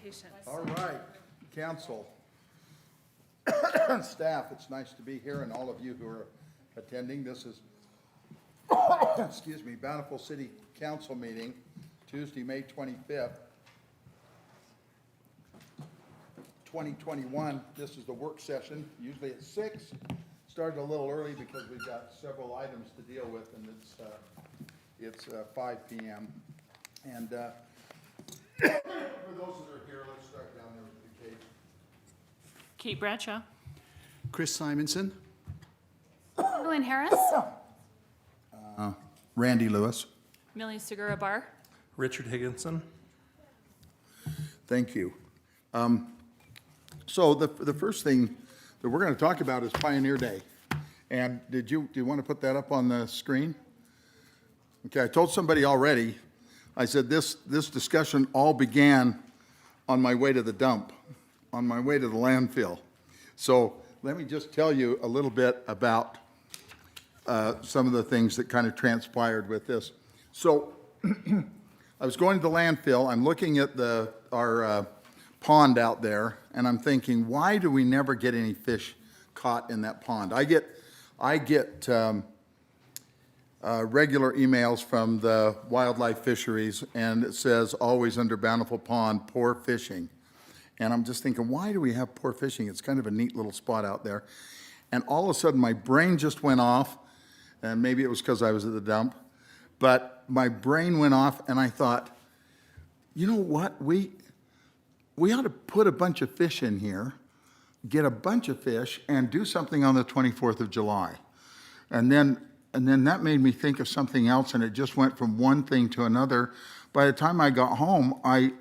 patience. All right, council, staff, it's nice to be here, and all of you who are attending. This is, excuse me, Bountiful City Council meeting, Tuesday, May 25th, 2021. This is the work session, usually at 6. Started a little early because we've got several items to deal with, and it's 5 p.m. And for those that are here, let's start down there with the case. Kate Bradshaw. Chris Simonson. Evelyn Harris. Randy Lewis. Millie Segura Barr. Richard Higginson. Thank you. So the first thing that we're going to talk about is Pioneer Day. And do you want to put that up on the screen? Okay, I told somebody already. I said this discussion all began on my way to the dump, on my way to the landfill. So let me just tell you a little bit about some of the things that kind of transpired with this. So I was going to the landfill. I'm looking at our pond out there, and I'm thinking, why do we never get any fish caught in that pond? I get regular emails from the wildlife fisheries, and it says, always under Bountiful Pond, poor fishing. And I'm just thinking, why do we have poor fishing? It's kind of a neat little spot out there. And all of a sudden, my brain just went off, and maybe it was because I was at the dump, but my brain went off, and I thought, you know what? We ought to put a bunch of fish in here, get a bunch of fish, and do something on the 24th of July. And then that made me think of something else, and it just went from one thing to another. By the time I got home, I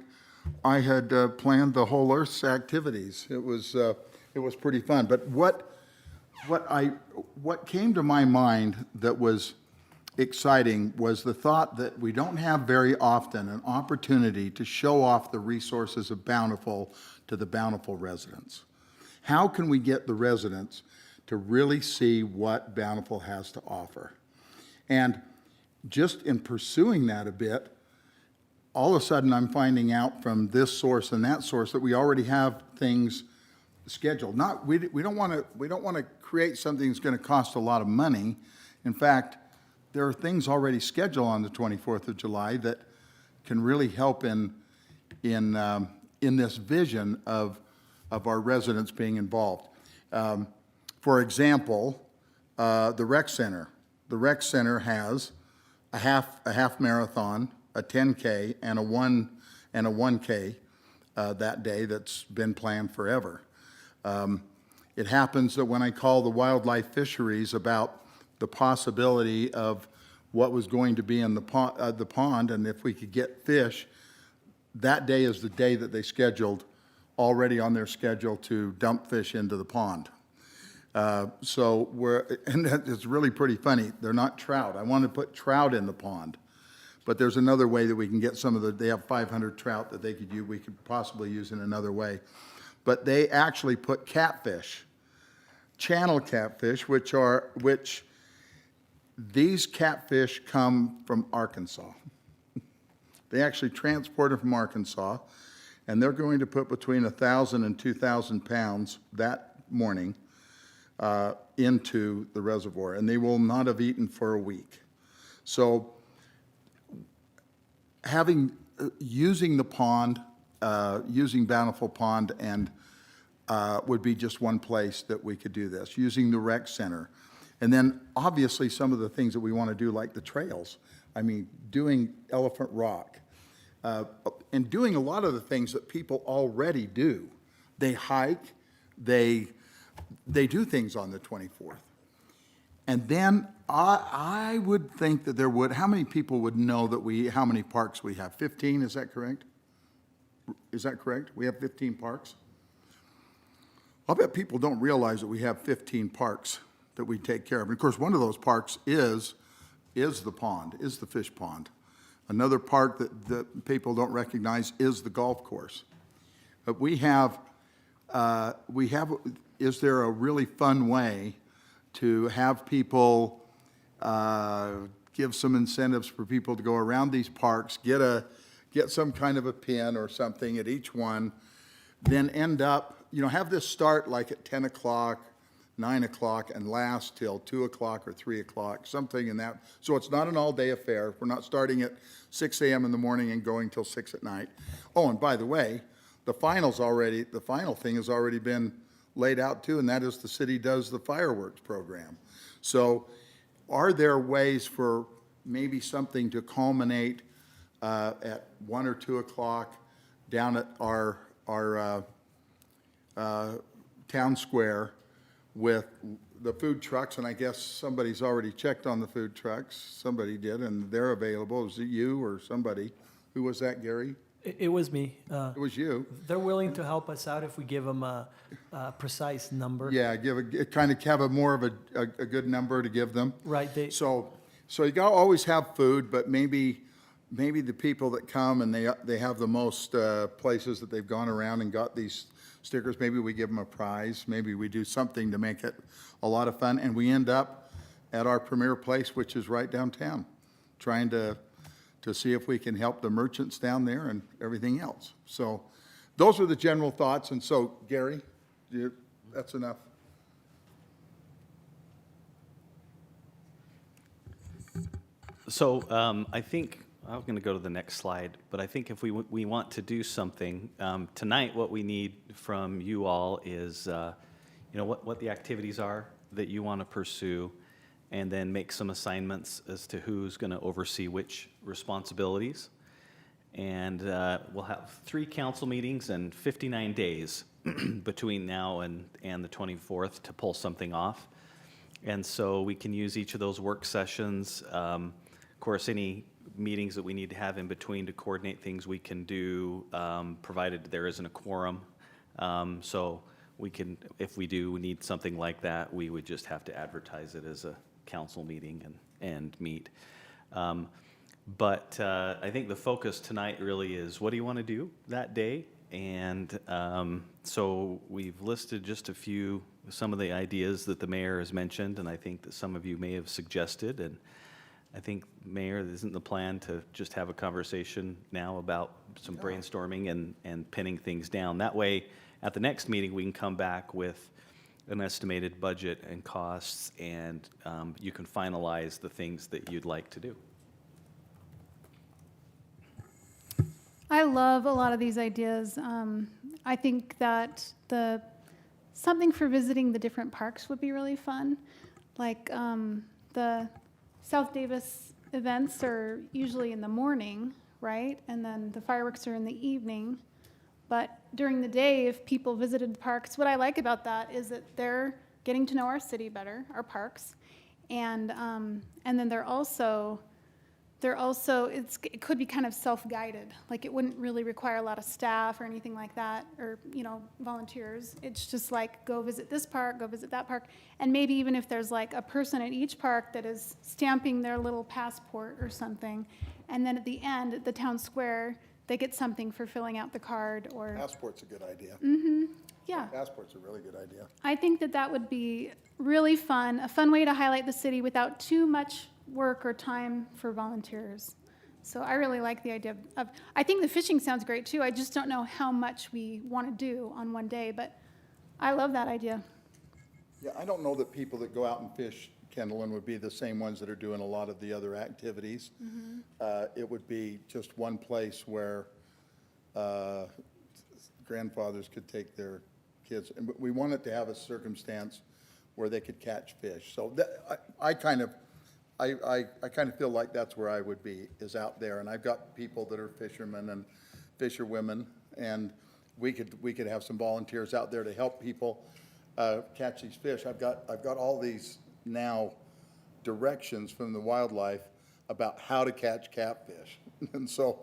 had planned the whole Earth's activities. It was pretty fun. But what came to my mind that was exciting was the thought that we don't have very often an opportunity to show off the resources of Bountiful to the Bountiful residents. How can we get the residents to really see what Bountiful has to offer? And just in pursuing that a bit, all of a sudden I'm finding out from this source and that source that we already have things scheduled. We don't want to create something that's going to cost a lot of money. In fact, there are things already scheduled on the 24th of July that can really help in this vision of our residents being involved. For example, the rec center. The rec center has a half marathon, a 10K, and a 1K that day that's been planned forever. It happens that when I call the wildlife fisheries about the possibility of what was going to be in the pond, and if we could get fish, that day is the day that they scheduled, already on their schedule, to dump fish into the pond. And it's really pretty funny. They're not trout. I want to put trout in the pond, but there's another way that we can get they have 500 trout that they could use, we could possibly use in another way. But they actually put catfish, channel catfish, which these catfish come from Arkansas. They actually transport them from Arkansas, and they're going to put between 1,000 and 2,000 pounds that morning into the reservoir, and they will not have eaten for a week. So using the pond, using Bountiful Pond, and would be just one place that we could do this, using the rec center. And then obviously some of the things that we want to do, like the trails. I mean, doing Elephant Rock, and doing a lot of the things that people already do. They hike, they do things on the 24th. And then I would think that how many people would know how many parks we have? 15, is that correct? Is that correct? We have 15 parks? I'll bet people don't realize that we have 15 parks that we take care of. And of course, one of those parks is the pond, is the fish pond. Another park that people don't recognize is the golf course. But is there a really fun way to have people give some incentives for people to go around these parks, get a get some kind of a pin or something at each one, then end up, have this start like at 10 o'clock, 9 o'clock, and last till 2 o'clock or 3 o'clock, something in that. So it's not an all-day affair. We're not starting at 6 a.m. in the morning and going till 6 at night. Oh, and by the way, the final thing has already been laid out too, and that is the city does the fireworks program. So are there ways for maybe something to culminate at 1 or 2 o'clock down at our town square with the food trucks? And I guess somebody's already checked on the food trucks. Somebody did, and they're available. Was it you or somebody? Who was that, Gary? It was me. It was you. They're willing to help us out if we give them a precise number. Yeah, kind of have more of a good number to give them. Right. So you got to always have food, but maybe the people that come and they have the most places that they've gone around and got these stickers, maybe we give them a prize. Maybe we do something to make it a lot of fun, and we end up at our premier place, which is right downtown, trying to see if we can help the merchants down there and everything else. So those are the general thoughts. And so, Gary, that's enough. So I think, I'm going to go to the next slide, but I think if we want to do something, tonight what we need from you all is, what the activities are that you want to pursue, and then make some assignments as to who's going to oversee which responsibilities. And we'll have 3 council meetings and 59 days between now and the 24th to pull something off. And so we can use each of those work sessions. Of course, any meetings that we need to have in between to coordinate things we can do, provided there isn't a quorum. So we can, if we do need something like that, we would just have to advertise it as a council meeting and meet. But I think the focus tonight really is, what do you want to do that day? And so we've listed just some of the ideas that the mayor has mentioned, and I think that some of you may have suggested. And I think, Mayor, isn't the plan to just have a conversation now about some brainstorming and pinning things down? That way, at the next meeting, we can come back with an estimated budget and costs, and you can finalize the things that you'd like to do. I love a lot of these ideas. I think that something for visiting the different parks would be really fun. Like the South Davis events are usually in the morning, right? And then the fireworks are in the evening. But during the day, if people visited the parks, what I like about that is that they're getting to know our city better, our parks, and then they're also it could be kind of self-guided. Like, it wouldn't really require a lot of staff or anything like that, or volunteers. It's just like, go visit this park, go visit that park, and maybe even if there's like a person at each park that is stamping their little passport or something, and then at the end, at the town square, they get something for filling out the card. Or Passport's a good idea. yeah. Passport's a really good idea. I think that would be really fun, a fun way to highlight the city without too much work or time for volunteers. So I really like the idea of, I think the fishing sounds great too. I just don't know how much we want to do on one day, but I love that idea. Yeah, I don't know that people that go out and fish, Kendallin, would be the same ones that are doing a lot of the other activities. It would be just one place where grandfathers could take their kids. And we want it to have a circumstance where they could catch fish. So I kind of feel like that's where I would be, is out there. And I've got people that are fishermen and fisherwomen, and we could have some volunteers out there to help people catch these fish. I've got all these now directions from the wildlife about how to catch catfish. And so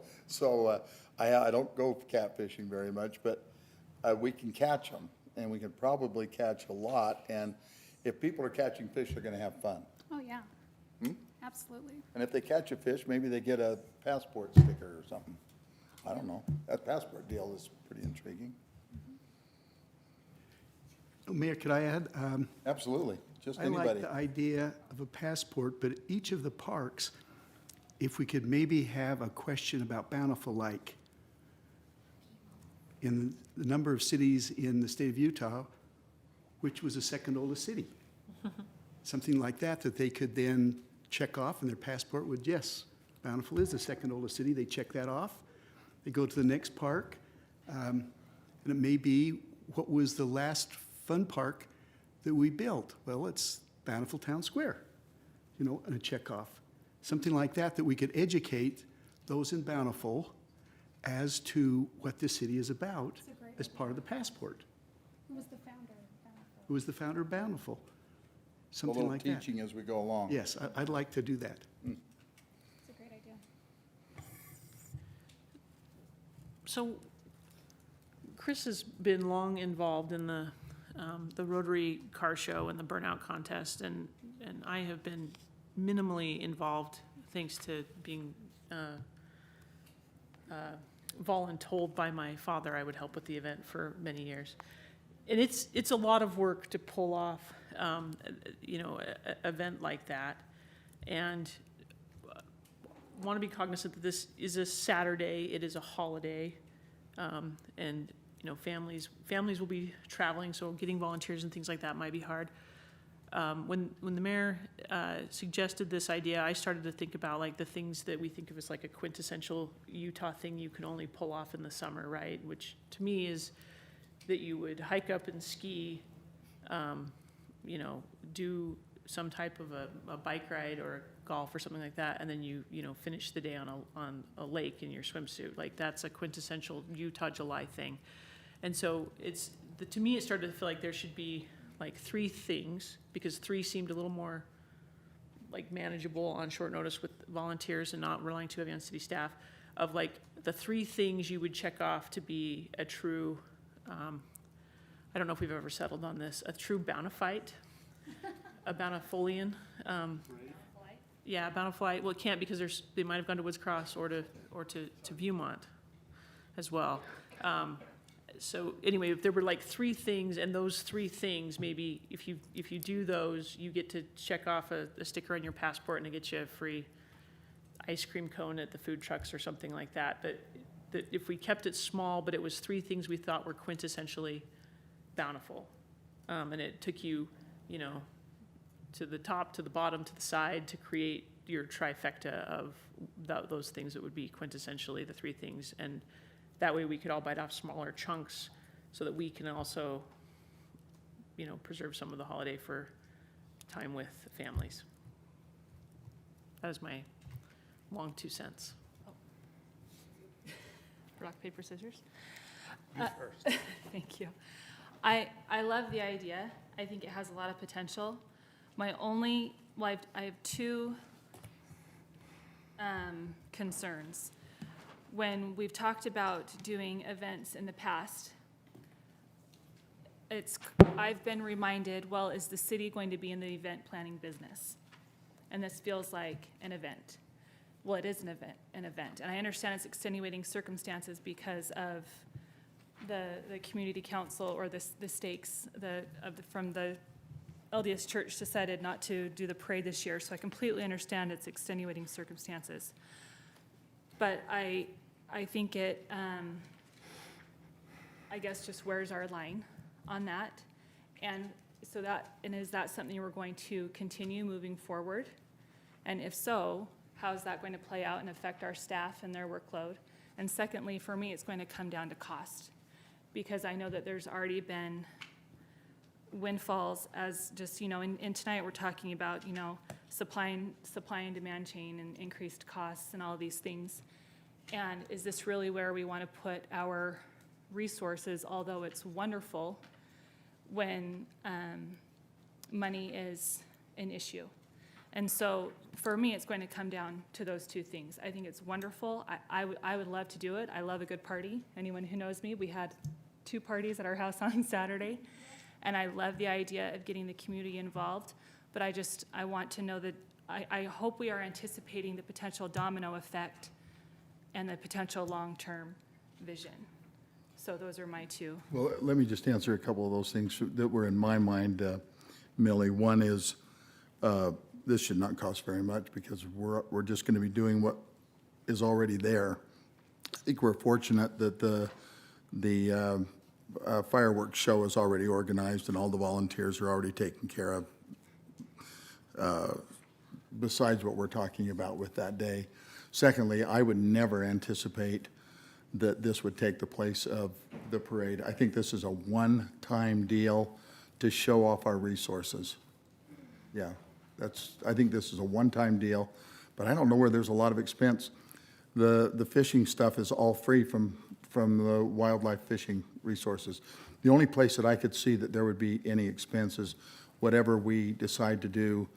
I don't go catfishing very much, but we can catch them, and we can probably catch a lot. And if people are catching fish, they're going to have fun. Oh, yeah. Absolutely. And if they catch a fish, maybe they get a passport sticker or something. I don't know. That passport deal is pretty intriguing. Mayor, could I add? Absolutely. Just I anybody. like the idea of a passport, but each of the parks if we could maybe have a question about Bountiful Lake. In the number of cities in the state of Utah, which was the second oldest city? Something like that, that they could then check off in their passport would, yes, Bountiful is the second oldest city. They check that off. They go to the next park. And it may be, what was the last fun park that we built? Well, it's Bountiful Town Square, you know, and a check off. Something like that, that we could educate those in Bountiful as to what this city is about as part of the passport. Who was the founder of Bountiful? Who was the founder of Bountiful? A Something little like that. teaching as we go along. Yes, I'd like to do that. It's a great idea. So Chris has been long involved in the Rotary Car Show and the Burnout Contest, and I have been minimally involved thanks to being voluntold by my father I would help with the event for many years. And it's a lot of work to pull off, you know, an event like that. And want to be cognizant that this is a Saturday, it is a holiday, and you know, families will be traveling, so getting volunteers and things like that might be hard. When the mayor suggested this idea, I started to think about like the things that we think of as like a quintessential Utah thing you can only pull off in the summer, right? Which to me is that you would hike up and ski, you know, do some type of a bike ride or golf or something like that, and then you know, finish the day on a lake in your swimsuit. Like that's a quintessential Utah July thing. And so to me, it started to feel like there should be like 3 things, because 3 seemed a little more like manageable on short notice with volunteers and not relying too heavy on city staff, of like the 3 things you would check off to be a true, I don't know if we've ever settled on this, a true Bountifite, a Bountifulian. Yeah, Bountifulite. Well, it can't, because they might have gone to Woods Cross or to Viewmont as well. So anyway, if there were like 3 things, and those 3 things, maybe if you do those, you get to check off a sticker on your passport, and it gets you a free ice cream cone at the food trucks or something like that. But if we kept it small, but it was 3 things we thought were quintessentially Bountiful, and it took you, you know, to the top, to the bottom, to the side, to create your trifecta of those things that would be quintessentially the 3 things. And that way we could all bite off smaller chunks so that we can also, you know, preserve some of the holiday for time with families. That is my long 2 cents. Rock, paper, scissors? Thank you. I love the idea. I think it has a lot of potential. My only, well, I have 2 concerns. When we've talked about doing events in the past, I've been reminded, well, is the city going to be in the event planning business? And this feels like an event. Well, it is an event. And I understand it's extenuating circumstances because of the community council, or the stakes from the LDS Church decided not to do the parade this year. So I completely understand its extenuating circumstances. But I think it, I guess, just where's our line on that? And so is that something we're going to continue moving forward? And if so, how is that going to play out and affect our staff and their workload? And secondly, for me, it's going to come down to cost, because I know that there's already been windfalls, as just, you know, and tonight we're talking about, you know, supply and demand chain and increased costs and all these things. And is this really where we want to put our resources, although it's wonderful, when money is an issue? And so for me, it's going to come down to those 2 things. I think it's wonderful. I would love to do it. I love a good party. Anyone who knows me, we had 2 parties at our house on Saturday. And I love the idea of getting the community involved. But I want to know that I hope we are anticipating the potential domino effect and the potential long-term vision. So those are my 2. Well, let me just answer a couple of those things that were in my mind, Millie. One is this should not cost very much because we're just going to be doing what is already there. I think we're fortunate that the fireworks show is already organized and all the volunteers are already taken care of, besides what we're talking about with that day. Secondly, I would never anticipate that this would take the place of the parade. I think this is a one-time deal to show off our resources. Yeah, I think this is a one-time deal, but I don't know where there's a lot of expense. The fishing stuff is all free from the wildlife fishing resources. The only place that I could see that there would be any expense is whatever we decide to do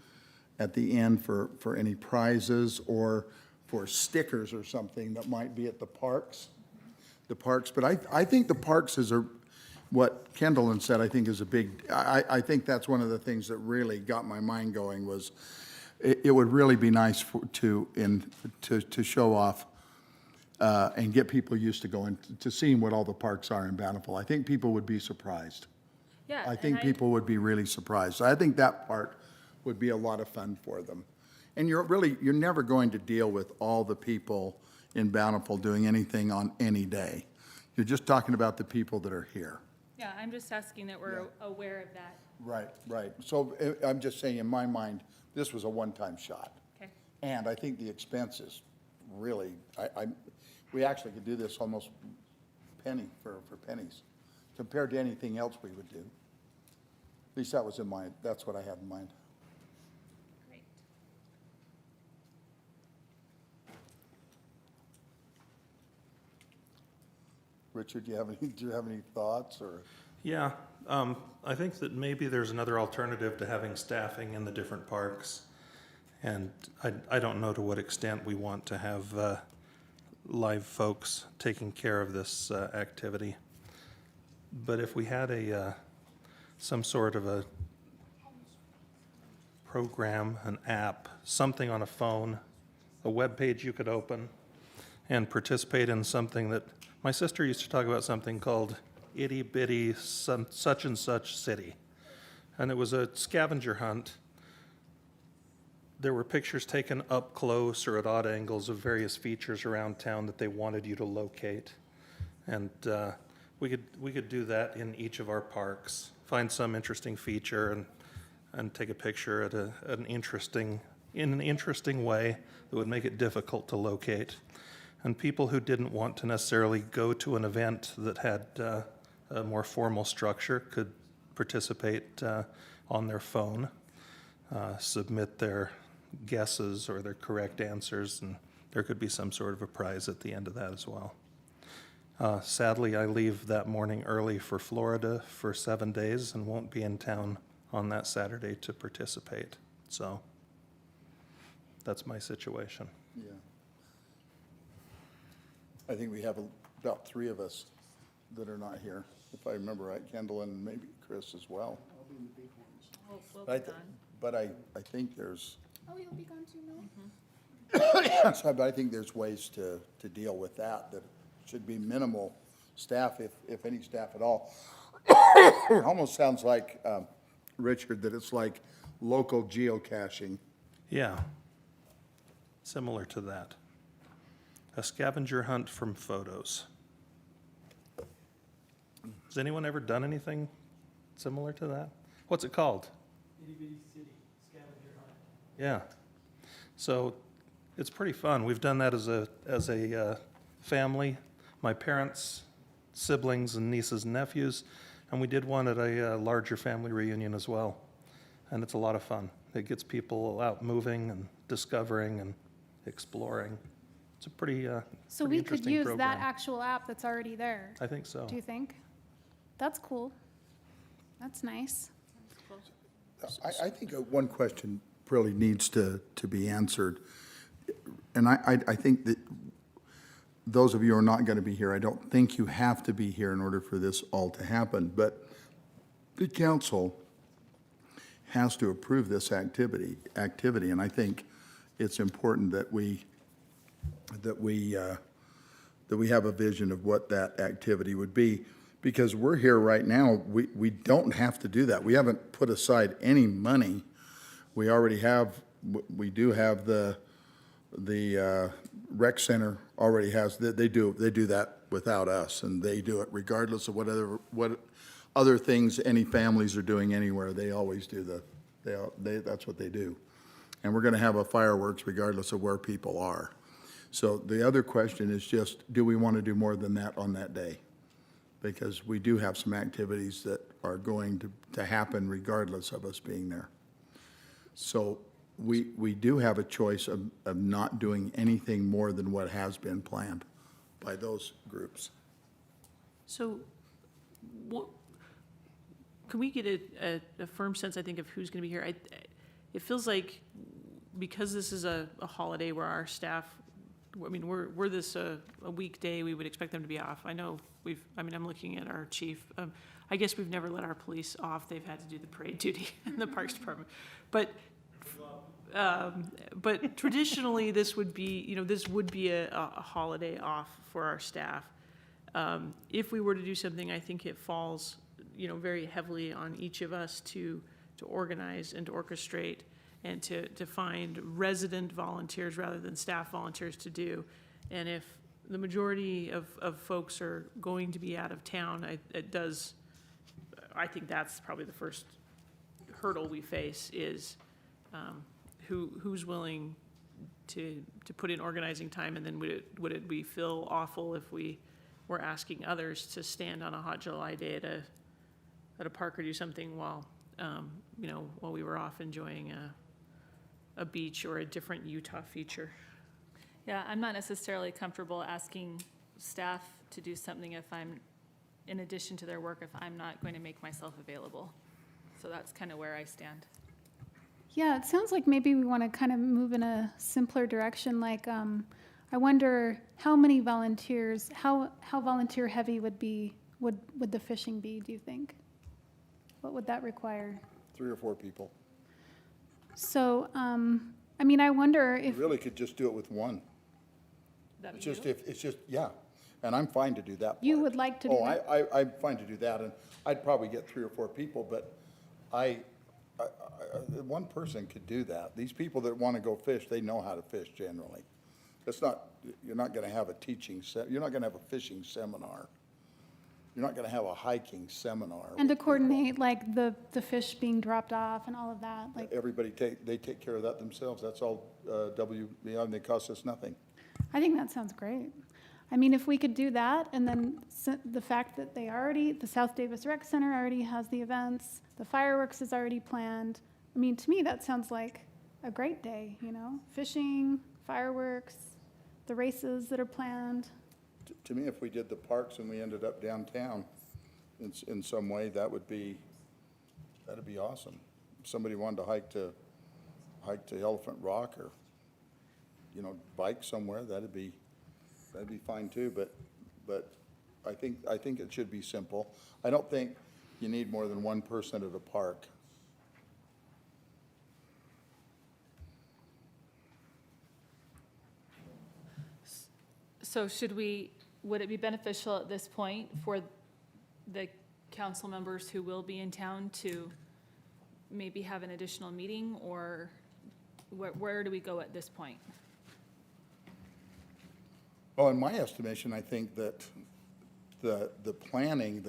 at the end for any prizes or for stickers or something that might be at the parks. But I think the parks what Kendall said, I think is a big, I think that's one of the things that really got my mind going was it would really be nice to show off and get people used to going, to seeing what all the parks are in Bountiful. I think people would be surprised. Yeah. I think people would be really surprised. So I think that part would be a lot of fun for them. And you're never going to deal with all the people in Bountiful doing anything on any day. You're just talking about the people that are here. Yeah, I'm just asking that we're aware of that. Right. So I'm just saying, in my mind, this was a one-time shot. Okay. And I think the expenses really, we actually could do this almost penny for pennies compared to anything else we would do. At least that's what I had in mind. Great. Richard, do you have any thoughts or? Yeah, I think that maybe there's another alternative to having staffing in the different parks. And I don't know to what extent we want to have live folks taking care of this activity. But if we had some sort of a program, an app, something on a phone, a web page you could open and participate in something that my sister used to talk about, something called Itty Bitty Such and Such City. And it was a scavenger hunt. There were pictures taken up close or at odd angles of various features around town that they wanted you to locate. And we could do that in each of our parks, find some interesting feature and take a picture at in an interesting way that would make it difficult to locate. And people who didn't want to necessarily go to an event that had a more formal structure could participate on their phone, submit their guesses or their correct answers, and there could be some sort of a prize at the end of that as well. Sadly, I leave that morning early for Florida for 7 days and won't be in town on that Saturday to participate. So that's my situation. Yeah. I think we have about 3 of us that are not here, if I remember right, Kendall and maybe Chris as well. We'll But be gone. But I think there's, Oh, you'll be gone too, no? but I think there's ways to deal with that should be minimal staff, if any staff at all. It almost sounds like, Richard, that it's like local geocaching. Yeah, similar to that. A scavenger hunt from photos. Has anyone ever done anything similar to that? What's it called? Itty Bitty City Scavenger Hunt. Yeah. So it's pretty fun. We've done that as a family, my parents, siblings, and nieces and nephews, and we did one at a larger family reunion as well. And it's a lot of fun. It gets people out moving and discovering and exploring. It's a pretty So pretty we could interesting use program. that actual app that's already there, I think so. do you think? That's cool. That's nice. I think one question really needs to be answered. And I think that those of you who are not going to be here, I don't think you have to be here in order for this all to happen. But the council has to approve this activity, and I think it's important that we have a vision of what that activity would be. Because we're here right now, we don't have to do that. We haven't put aside any money. We already have we do have the rec center already has, they do that without us, and they do it regardless of what other things any families are doing anywhere. They always do that's what they do. And we're gonna have a fireworks regardless of where people are. So the other question is just, do we want to do more than that on that day? Because we do have some activities that are going to happen regardless of us being there. So we do have a choice of not doing anything more than what has been planned by those groups. So, what, can we get a firm sense, I think, of who's gonna be here? It feels like, because this is a holiday where our staff, I mean, we're this a weekday, we would expect them to be off. I know I'm looking at our chief. I guess we've never let our police off. They've had to do the parade duty in the Parks Department. But traditionally, this would be a holiday off for our staff. If we were to do something, I think it falls, very heavily on each of us to organize and to orchestrate and to find resident volunteers rather than staff volunteers to do. And if the majority of folks are going to be out of town, I think that's probably the first hurdle we face is who's willing to put in organizing time, and then would we feel awful if we were asking others to stand on a hot July day at a park or do something while we were off enjoying a beach or a different Utah feature. Yeah, I'm not necessarily comfortable asking staff to do something if I'm, in addition to their work, if I'm not going to make myself available. So that's kind of where I stand. Yeah, it sounds like maybe we want to kind of move in a simpler direction. Like, I wonder how many volunteers, how volunteer heavy would the fishing be, do you think? What would that require? 3 or 4 people. So, I wonder You if, really could just do it with one. That It's just, yeah, and I'm fine to do that part. you would like to do that? I'm fine to do that, and I'd probably get 3 or 4 people, but one person could do that. These people that want to go fish, they know how to fish generally. You're not gonna have you're not gonna have a fishing seminar. You're not gonna have a hiking seminar. And to with people. coordinate, like, the fish being dropped off and all of that, like, Everybody they take care of that themselves. That's all, and they cost us nothing. I think that sounds great. I mean, if we could do that, and then the fact that the South Davis Rec Center already has the events, the fireworks is already planned. I mean, to me, that sounds like a great day, fishing, fireworks, the races that are planned. To me, if we did the parks and we ended up downtown in some way, that'd be awesome. If somebody wanted to hike to Elephant Rock or, bike somewhere, that'd be fine too, but I think it should be simple. I don't think you need more than one person at a park. So would it be beneficial at this point for the council members who will be in town to maybe have an additional meeting, or where do we go at this point? Well, in my estimation, I think that the planning,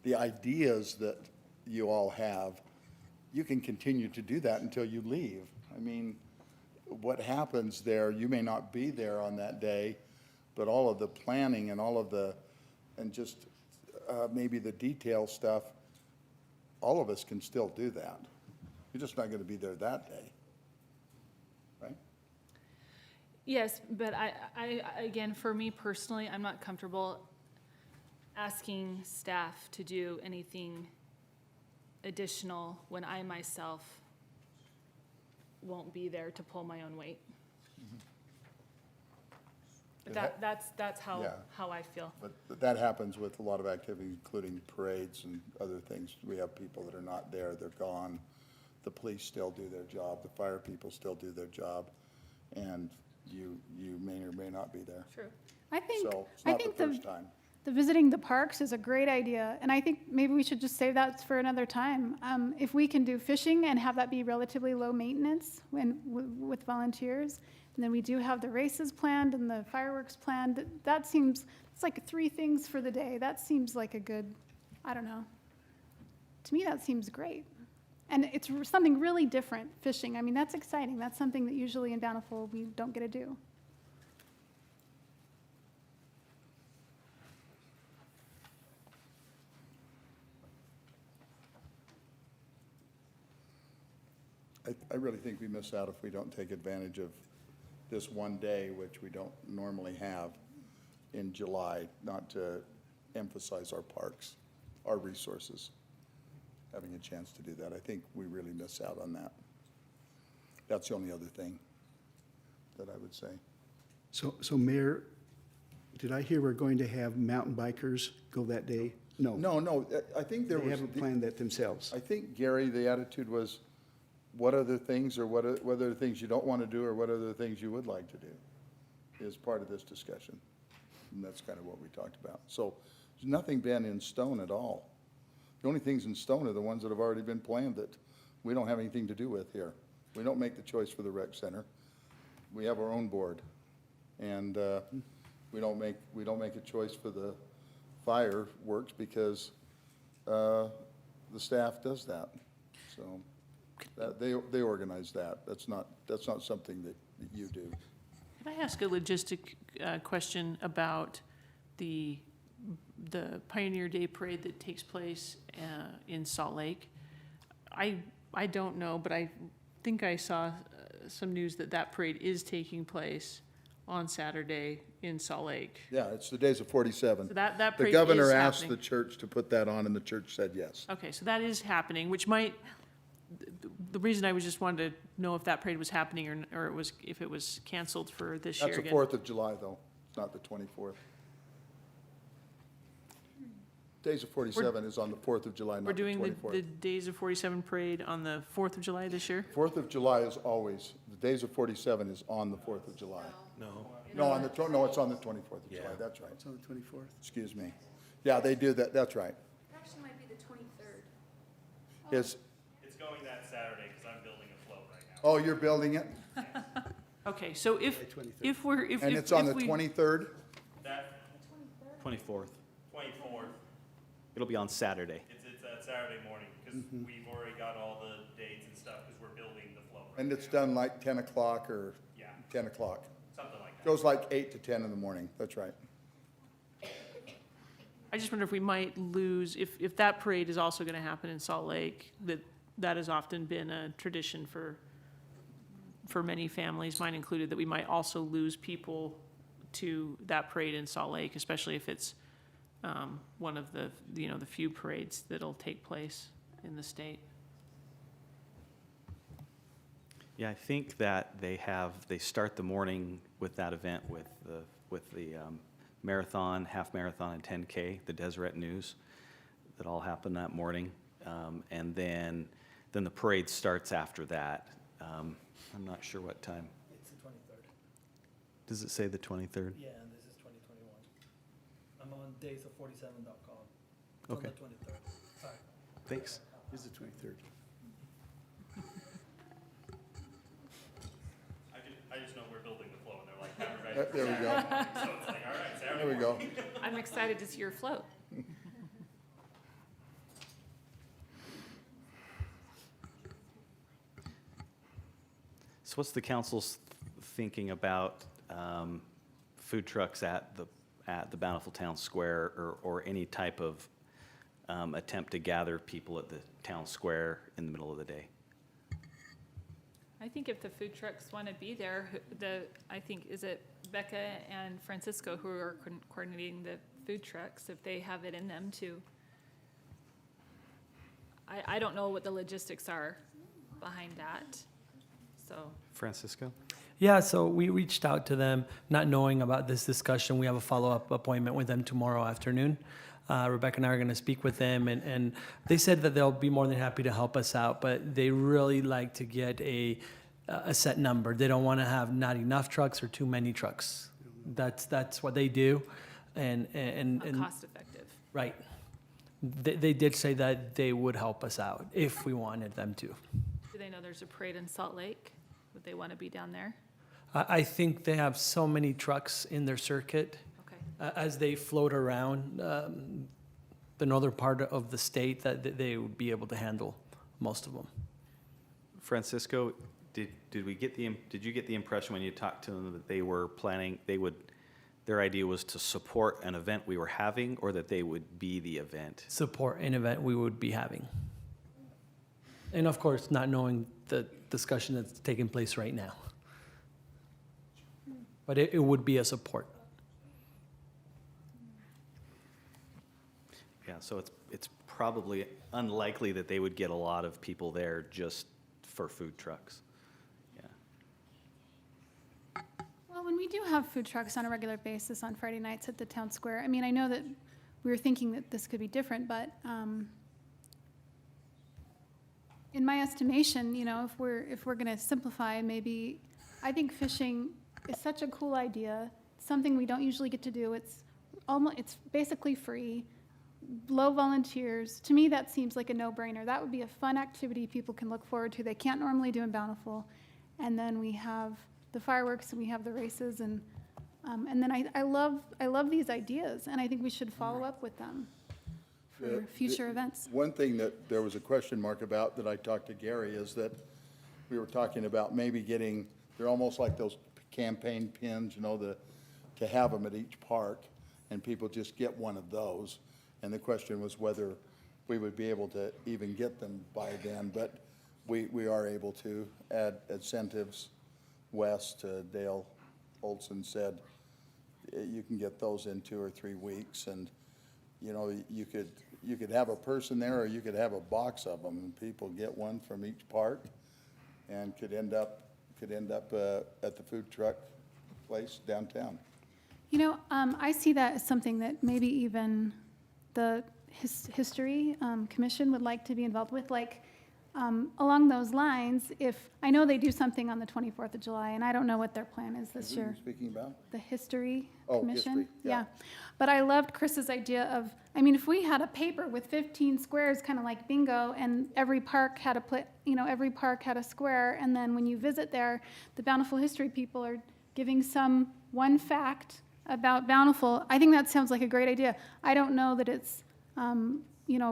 the ideas that you all have, you can continue to do that until you leave. I mean, what happens there, you may not be there on that day, but all of the planning and just maybe the detail stuff, all of us can still do that. You're just not gonna be there that day, right? Yes, but I again, for me personally, I'm not comfortable asking staff to do anything additional when I myself won't be there to pull my own weight. But that's how I feel. But that happens with a lot of activities, including parades and other things. We have people that are not there, they're gone. The police still do their job, the fire people still do their job, and you may or may not be there. True. I think, So it's I not the think first time. the visiting the parks is a great idea, and I think maybe we should just save that for another time. If we can do fishing and have that be relatively low maintenance with volunteers, and then we do have the races planned and the fireworks planned, that seems, it's like 3 things for the day. That seems like a good, I don't know. To me, that seems great. And it's something really different, fishing. I mean, that's exciting. That's something that usually in Bountiful we don't get to do. I really think we miss out if we don't take advantage of this one day, which we don't normally have in July, not to emphasize our parks, our resources, having a chance to do that. I think we really miss out on that. That's the only other thing that I would say. So Mayor, did I hear we're going to have mountain bikers go that day? No. No, I think there They was. haven't planned that themselves. I think, Gary, the attitude was, what are the things, or what are the things you don't want to do, or what are the things you would like to do, is part of this discussion. And that's kind of what we talked about. So there's nothing been in stone at all. The only things in stone are the ones that have already been planned that we don't have anything to do with here. We don't make the choice for the rec center. We have our own board. And we don't make a choice for the fireworks because the staff does that. So they organize that. That's not something that you do. Can I ask a logistic question about the Pioneer Day Parade that takes place in Salt Lake? I don't know, but I think I saw some news that parade is taking place on Saturday in Salt Lake. Yeah, it's the Days of 47. So that The parade is governor asked happening. the church to put that on, and the church said yes. Okay, so that is happening, which might, the reason I was just wanted to know if that parade was happening or if it was canceled for this year That's the again. 4th of July, though. It's not the 24th. Days of 47 is on the 4th of July, We're not the doing the 24th. Days of 47 parade on the 4th of July this year? 4th of July is always, the Days of 47 is on the 4th of July. No. No, it's on the 24th of July, that's right. It's on the 24th. Excuse me. Yeah, they do that, that's right. It actually might be the 23rd. Is, It's going that Saturday because I'm building a float right now. oh, you're building it? Okay, so July 23rd. if we're, if And it's on the we- 23rd? That 24th. 24th, It'll be on Saturday. it's that Saturday morning because we've already got all the dates and stuff because we're building the float right And it's now. done like 10 o'clock or Yeah, 10 o'clock. something like that. Goes like 8 to 10 in the morning, that's right. I just wonder if we might lose, if that parade is also gonna happen in Salt Lake, that has often been a tradition for many families, mine included, that we might also lose people to that parade in Salt Lake, especially if it's one of the few parades that'll take place in the state. Yeah, I think that they start the morning with that event with the marathon, half marathon, and 10K, the Deseret News, that all happen that morning. And then the parade starts after that. I'm not sure what time. It's the 23rd. Does it say the 23rd? Yeah, and this is 2021. I'm on daysof47.com. It's Okay. on the 23rd. Sorry. Thanks. It's the 23rd. I just know we're building the float and they're like, have it ready. There we go, So it's like, all right, Saturday there we morning. go. I'm excited to see your float. So what's the council's thinking about food trucks at the Bountiful Town Square, or any type of attempt to gather people at the town square in the middle of the day? I think if the food trucks want to be there, I think, is it Becca and Francisco who are coordinating the food trucks, if they have it in them to, I don't know what the logistics are behind that, so. Francisco? Yeah, so we reached out to them, not knowing about this discussion. We have a follow-up appointment with them tomorrow afternoon. Rebecca and I are going to speak with them, and they said that they'll be more than happy to help us out, but they really like to get a set number. They don't want to have not enough trucks or too many trucks. That's what they do. and Cost effective. right. They did say that they would help us out if we wanted them to. Do they know there's a parade in Salt Lake? Would they want to be down there? I think they have so many trucks in their circuit Okay. as they float around the northern part of the state that they would be able to handle most of them. Francisco, did you get the impression when you talked to them that they were planning, their idea was to support an event we were having, or that they would be the event? Support an event we would be having. And of course, not knowing the discussion that's taking place right now. But it would be a support. Yeah, so it's probably unlikely that they would get a lot of people there just for food trucks. Yeah. Well, when we do have food trucks on a regular basis on Friday nights at the town square, I mean, I know that we were thinking that this could be different, but in my estimation, you know, if we're gonna simplify, maybe, I think fishing is such a cool idea, something we don't usually get to do. It's basically free, low volunteers. To me, that seems like a no-brainer. That would be a fun activity people can look forward to. They can't normally do in Bountiful. And then we have the fireworks and we have the races, and then I love these ideas, and I think we should follow up with them for future events. One thing that there was a question mark about that I talked to Gary is that we were talking about maybe getting, they're almost like those campaign pins, you know, to have them at each park, and people just get one of those. And the question was whether we would be able to even get them by then, but we are able to add incentives. West, Dale Olson said, you can get those in 2 or 3 weeks, and, you know, you could have a person there, or you could have a box of them, and people get one from each park, and could end up at the food truck place downtown. You know, I see that as something that maybe even the History Commission would like to be involved with, like, along those lines, if, I know they do something on the 24th of July, and I don't know what their plan is this Who are year. you speaking about? The History Oh, Commission? history, yeah. But I loved Chris's idea of, I mean, if we had a paper with 15 squares, kind of like bingo, and every park had every park had a square, and then when you visit there, the Bountiful History people are giving one fact about Bountiful. I think that sounds like a great idea. I don't know that it's,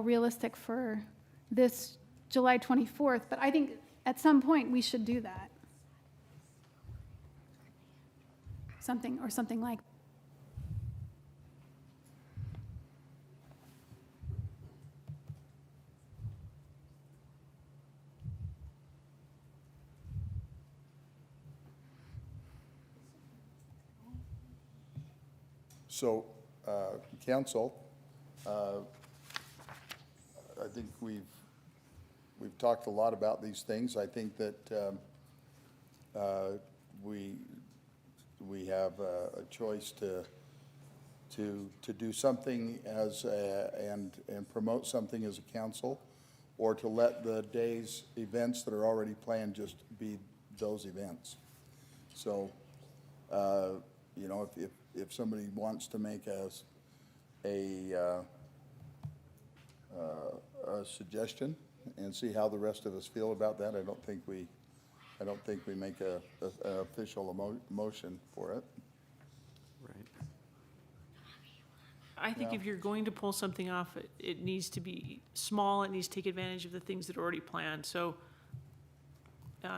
realistic for this July 24th, but I think at some point we should do that. Something like. So, council, I think we've talked a lot about these things. I think that we have a choice to do something and promote something as a council, or to let the day's events that are already planned just be those events. So, if somebody wants to make a suggestion and see how the rest of us feel about that, I don't think we make an official motion for it. Right. I think if you're going to pull something off, it needs to be small, it needs to take advantage of the things that are already planned. So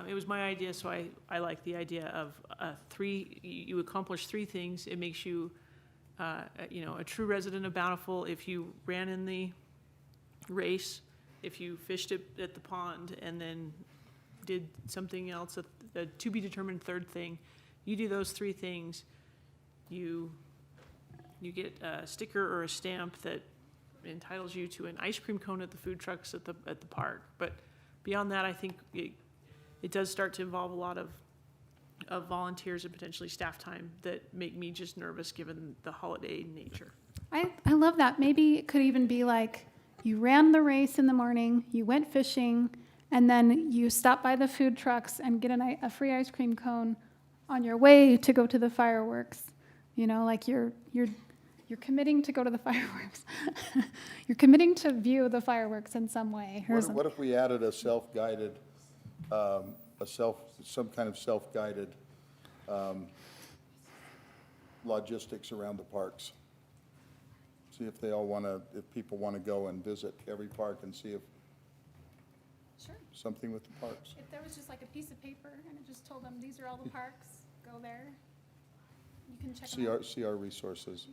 it was my idea, so I like the idea of you accomplish 3 things. It makes you, a true resident of Bountiful if you ran in the race, if you fished at the pond, and then did something else, a to be determined 3rd thing. You do those 3 things, you get a sticker or a stamp that entitles you to an ice cream cone at the food trucks at the park. But beyond that, I think it does start to involve a lot of volunteers and potentially staff time that make me just nervous given the holiday nature. I love that. Maybe it could even be like, you ran the race in the morning, you went fishing, and then you stopped by the food trucks and get a free ice cream cone on your way to go to the fireworks. You know, like you're you're committing to go to the fireworks. You're committing to view the fireworks in some way. or What if we added a self-guided, some kind of self-guided logistics around the parks? See if if people want to go and visit every park and see if Sure. something with the parks. If there was just like a piece of paper and it just told them, these are all the parks, go there, you can check them out. See our resources.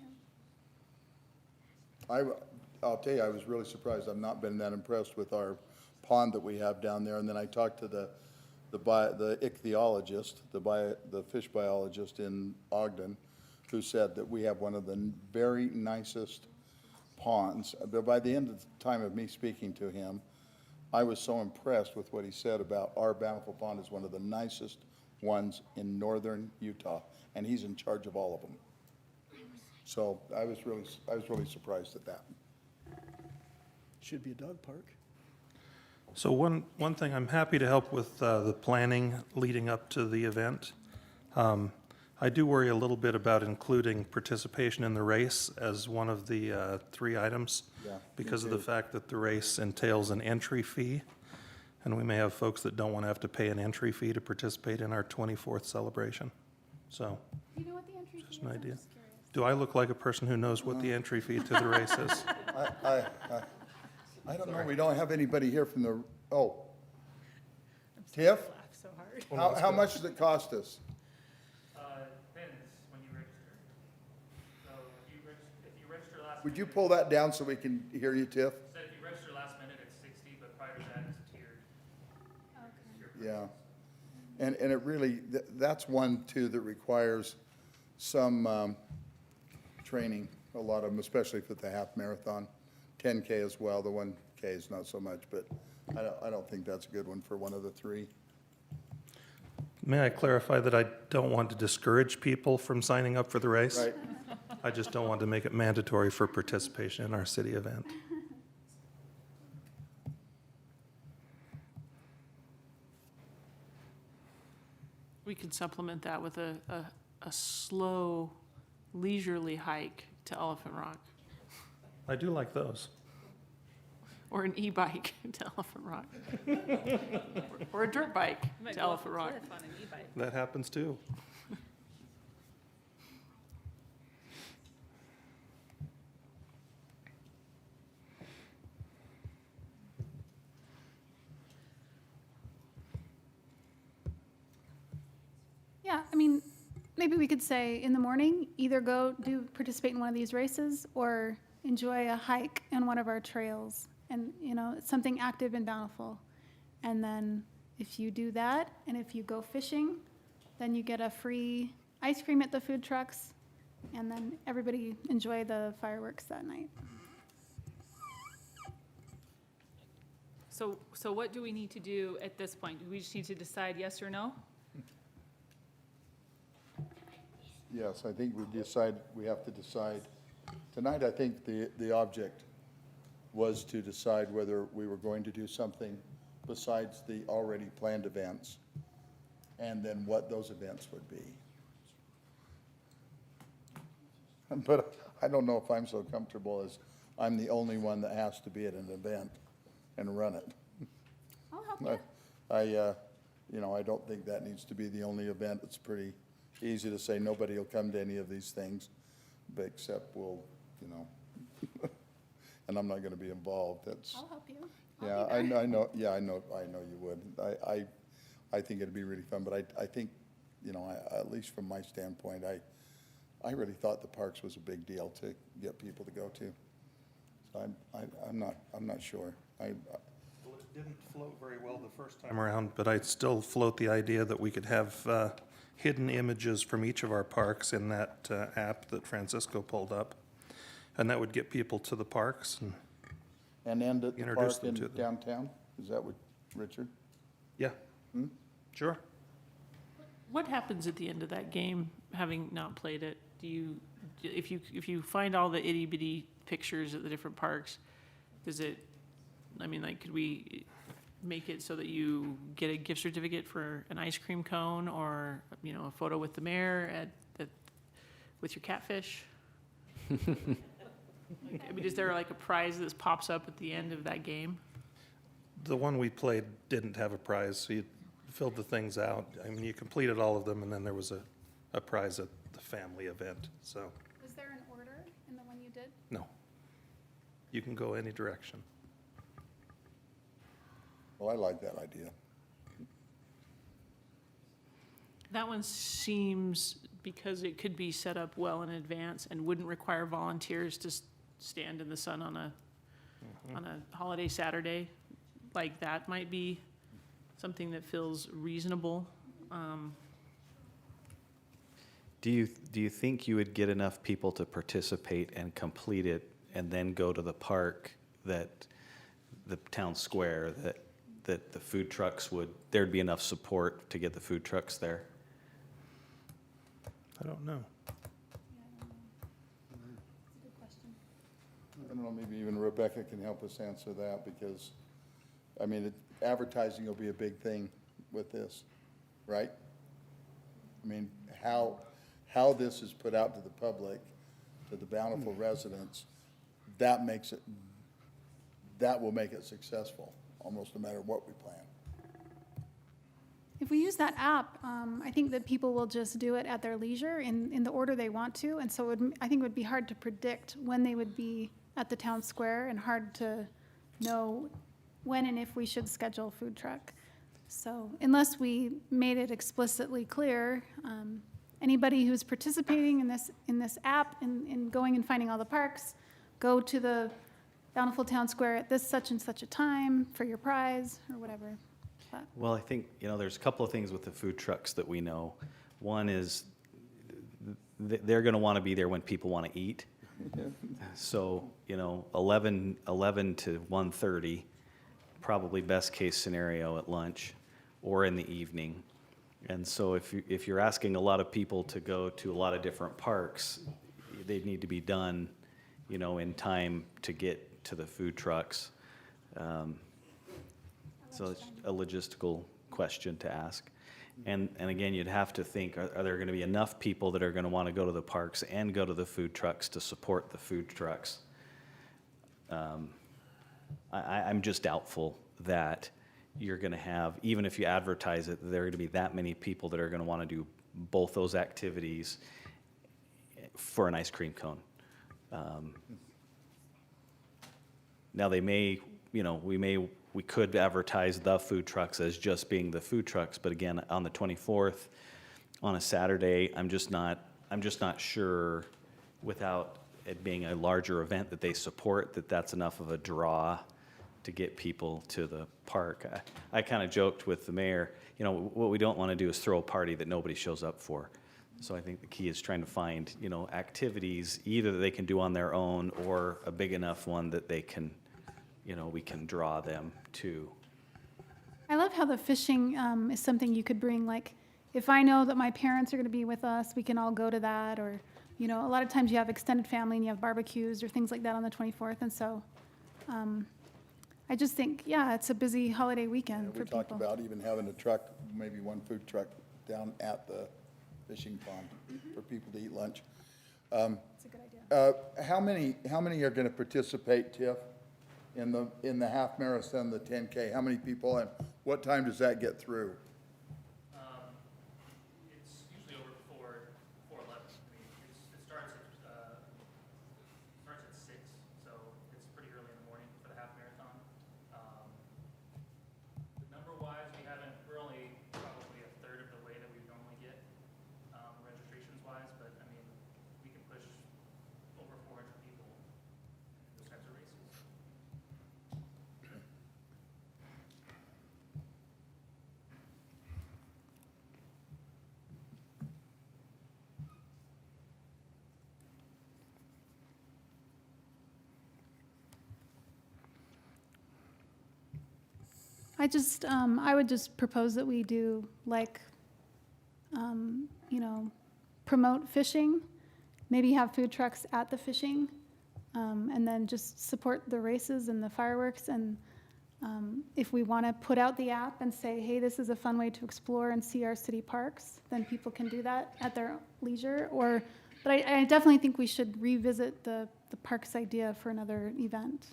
I'll tell you, I was really surprised. I've not been that impressed with our pond that we have down there. And then I talked to the ichthyologist, the fish biologist in Ogden, who said that we have one of the very nicest ponds. But by the end of the time of me speaking to him, I was so impressed with what he said about our Bountiful Pond is one of the nicest ones in northern Utah, and he's in charge of all of them. So I was really surprised at that. Should be a dog park. So one thing, I'm happy to help with the planning leading up to the event. I do worry a little bit about including participation in the race as one of the 3 items Yeah, me because of the too. fact that the race entails an entry fee, and we may have folks that don't want to have to pay an entry fee to participate in our 24th celebration. So, You know what the entry fee just is? an I'm idea. just curious. Do I look like a person who knows what the entry fee to the race is? I don't know, we don't have anybody here from the, Tiff? Laugh so hard. How much does it cost us? Depends when you register. So if you register last Would you minute, pull that down so we can hear you, Tiff? so if you register last minute, it's 60, but prior to that, it's tiered. Okay. Yeah. And it really, that's one, too, that requires some training, a lot of them, especially for the half marathon. 10K as well, the 1K is not so much, but I don't think that's a good one for one of the 3. May I clarify that I don't want to discourage people from signing up for the race? Right? I just don't want to make it mandatory for participation in our city event. We could supplement that with a slow, leisurely hike to Elephant Rock, I do like those. or an e-bike to Elephant Rock. Or a dirt bike You might to go off Elephant a Rock. cliff on an e-bike. That happens too. Yeah, I mean, maybe we could say in the morning, either participate in one of these races or enjoy a hike in one of our trails and, it's something active and bountiful. And then if you do that and if you go fishing, then you get a free ice cream at the food trucks and then everybody enjoy the fireworks that night. So what do we need to do at this point? Do we just need to decide yes or no? Yes, I think we have to decide. Tonight, I think the object was to decide whether we were going to do something besides the already planned events, and then what those events would be. But I don't know if I'm so comfortable as I'm the only one that has to be at an event and run it. I'll help you. I don't think that needs to be the only event. It's pretty easy to say nobody will come to any of these things, but except and I'm not going to be involved. That's, I'll help you. yeah, I know you would. I think it'd be really fun, but I think, at least from my standpoint, I really thought the parks was a big deal to get people to go to. So I'm not sure. Well, it didn't float very well the first time around, but I'd still float the idea that we could have hidden images from each of our parks in that app that Francisco pulled up. And that would get people to the parks. And end at the Introduce park them in to them. downtown? Is that what, Richard? Yeah, sure. What happens at the end of that game, having not played it? If you find all the itty bitty pictures at the different parks, could we make it so that you get a gift certificate for an ice cream cone or, a photo with the mayor with your catfish? I mean, is there like a prize that pops up at the end of that game? The one we played didn't have a prize, so you filled the things out. I mean, you completed all of them, and then there was a prize at the family event, so, Was there an order in the one you did? no. You can go any direction. Well, I like that idea. That one seems, because it could be set up well in advance and wouldn't require volunteers to stand in the sun on a holiday Saturday, like that might be something that feels reasonable. Do you think you would get enough people to participate and complete it and then go to the park, that the town square, that the food trucks there'd be enough support to get the food trucks there? I don't know. I don't know, maybe even Rebecca can help us answer that, because, I mean, advertising will be a big thing with this, right? I mean, how this is put out to the public, to the Bountiful residents, that will make it successful, almost no matter what we plan. If we use that app, I think that people will just do it at their leisure in the order they want to. And so I think it would be hard to predict when they would be at the town square, and hard to know when and if we should schedule a food truck. So unless we made it explicitly clear, anybody who's participating in this app, in going and finding all the parks, go to the Bountiful Town Square at this such and such a time for your prize, or whatever. But Well, I think, there's a couple of things with the food trucks that we know. One is they're going to want to be there when people want to eat. So, 11 to 1:30, probably best case scenario at lunch or in the evening. And so if you're asking a lot of people to go to a lot of different parks, they need to be done, in time to get to the food trucks. So it's a logistical question to ask. And again, you'd have to think, are there going to be enough people that are going to want to go to the parks and go to the food trucks to support the food trucks? I'm just doubtful that you're going to have, even if you advertise it, there are going to be that many people that are going to want to do both those activities for an ice cream cone. Now they may, we could advertise the food trucks as just being the food trucks, but again, on the 24th, on a Saturday, I'm just not sure, without it being a larger event that they support, that that's enough of a draw to get people to the park. I kind of joked with the mayor, what we don't want to do is throw a party that nobody shows up for. So I think the key is trying to find, activities either that they can do on their own, or a big enough one that they can, we can draw them to. I love how the fishing is something you could bring, like, if I know that my parents are going to be with us, we can all go to that. Or, a lot of times you have extended family and you have barbecues or things like that on the 24th. And so I just think, it's a busy holiday weekend for We people. talked about even having a truck, maybe one food truck down at the fishing pond for people to eat lunch. It's a good idea. How many are going to participate, Tiff, in the half marathon, the 10K? How many people, and what time does that get through? It's usually over 4:11. I mean, it starts at 6, so it's pretty early in the morning for the half marathon. Number-wise, we're only probably a third of the way that we normally get, registrations-wise, but I mean, we can push over 400 people in those types of races. I would just propose that we do, promote fishing, maybe have food trucks at the fishing, and then just support the races and the fireworks. And if we want to put out the app and say, hey, this is a fun way to explore and see our city parks, then people can do that at their leisure. Or But I definitely think we should revisit the parks idea for another event.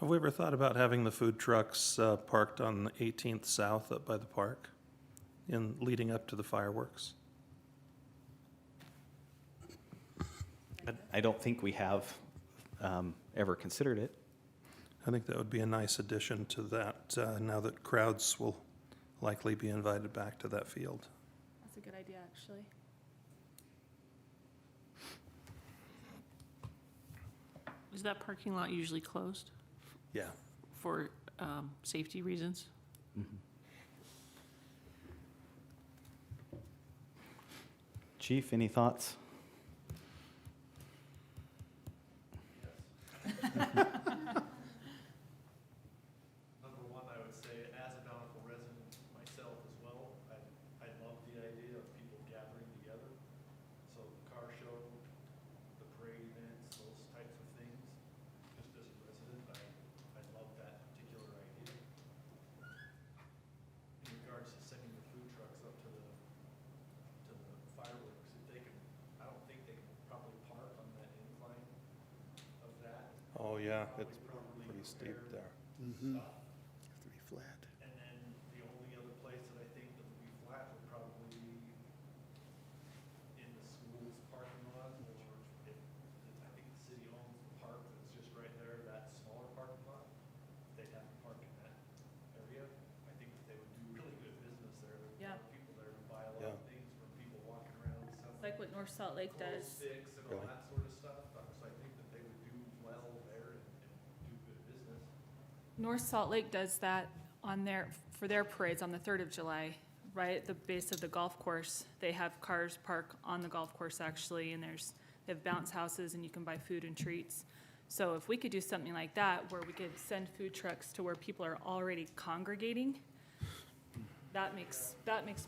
Have we ever thought about having the food trucks parked on the 18th South up by the park in leading up to the fireworks? I don't think we have ever considered it. I think that would be a nice addition to that, now that crowds will likely be invited back to that field. That's a good idea, actually. Is that parking lot usually closed Yeah. for safety reasons? Chief, any thoughts? Number one, I would say, as a Bountiful resident myself as well, I love the idea of people gathering together. So the car show, the parade events, those types of things, just as a resident, I love that particular idea. In regards to sending the food trucks up to the fireworks, if they can, I don't think they can probably park on that incline of that. Oh, yeah, it's Probably pretty steep there. Mm-hmm. Have to be flat. And then the only other place that I think that would be flat would probably be in the school's parking lot, or if, I think the city owns the park that's just right there, that smaller parking lot. They'd have to park in that area. I think that they would do really good business there. There's a Yeah. lot of people there to buy a lot of things from people walking around selling It's like what North Salt Lake glow does. sticks and all Really? that sort of stuff. So I think that they would do well there and do good business. North Salt Lake does that on for their parades on the 3rd of July, right at the base of the golf course. They have cars park on the golf course actually, and they have bounce houses and you can buy food and treats. So if we could do something like that, where we could send food trucks to where people are already congregating, that makes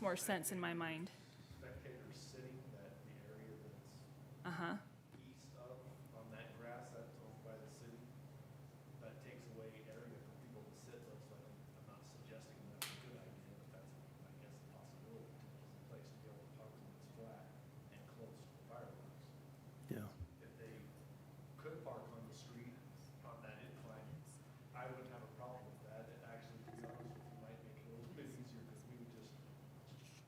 more sense in my mind. Spectators sitting, that the area that's Uh-huh. east of, on that grass that's owned by the city, that takes away area for people to sit, so I'm not suggesting that's a good idea, but that's, I guess, a possibility. There's a place to be able to park when it's flat and close to the fireworks. Yeah. If they could park on the street on that incline, I wouldn't have a problem with that. It actually, to be honest with you, might make it a little bit easier, because we would just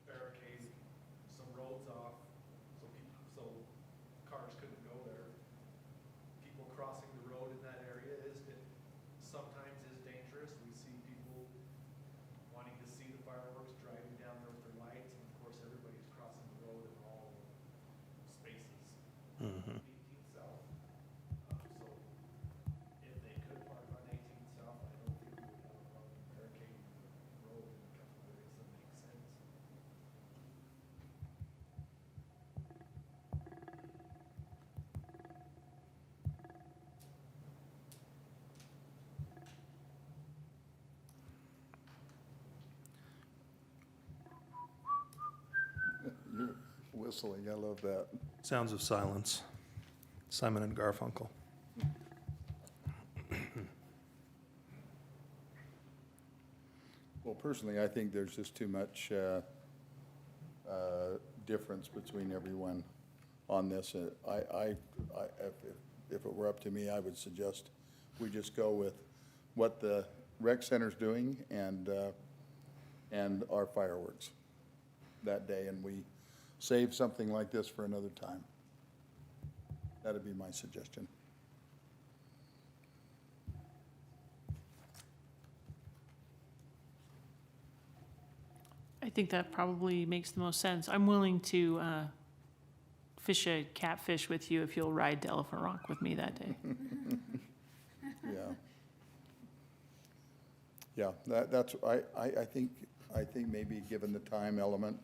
barricade some roads off, so cars couldn't go there. People crossing the road in that area sometimes is dangerous. We see people wanting to see the fireworks, driving down there with their lights, and of course, everybody's crossing the road in all spaces. 18th South. So if they could park on 18th South, I don't think we would have a problem barricading the road in a couple of ways that make sense. You're whistling, I love that. Sounds of Silence, Simon and Garfunkel. Well, personally, I think there's just too much difference between everyone on this. If it were up to me, I would suggest we just go with what the rec center's doing and our fireworks that day, and we save something like this for another time. That'd be my suggestion. I think that probably makes the most sense. I'm willing to fish a catfish with you if you'll ride to Elephant Rock with me that day. Yeah. Yeah, I think maybe given the time element,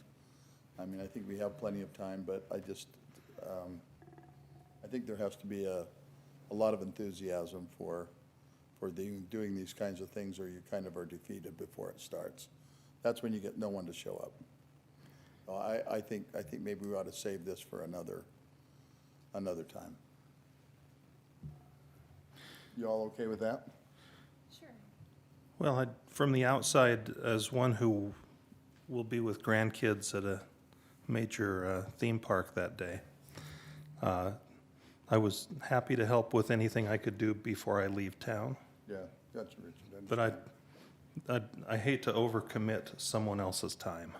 I mean, I think we have plenty of time, but I think there has to be a lot of enthusiasm for doing these kinds of things, or you kind of are defeated before it starts. That's when you get no one to show up. I think maybe we ought to save this for another time. You all okay with that? Sure. Well, from the outside, as one who will be with grandkids at a major theme park that day. I was happy to help with anything I could do before I leave town, Yeah, that's Richard. but I hate to overcommit someone else's time.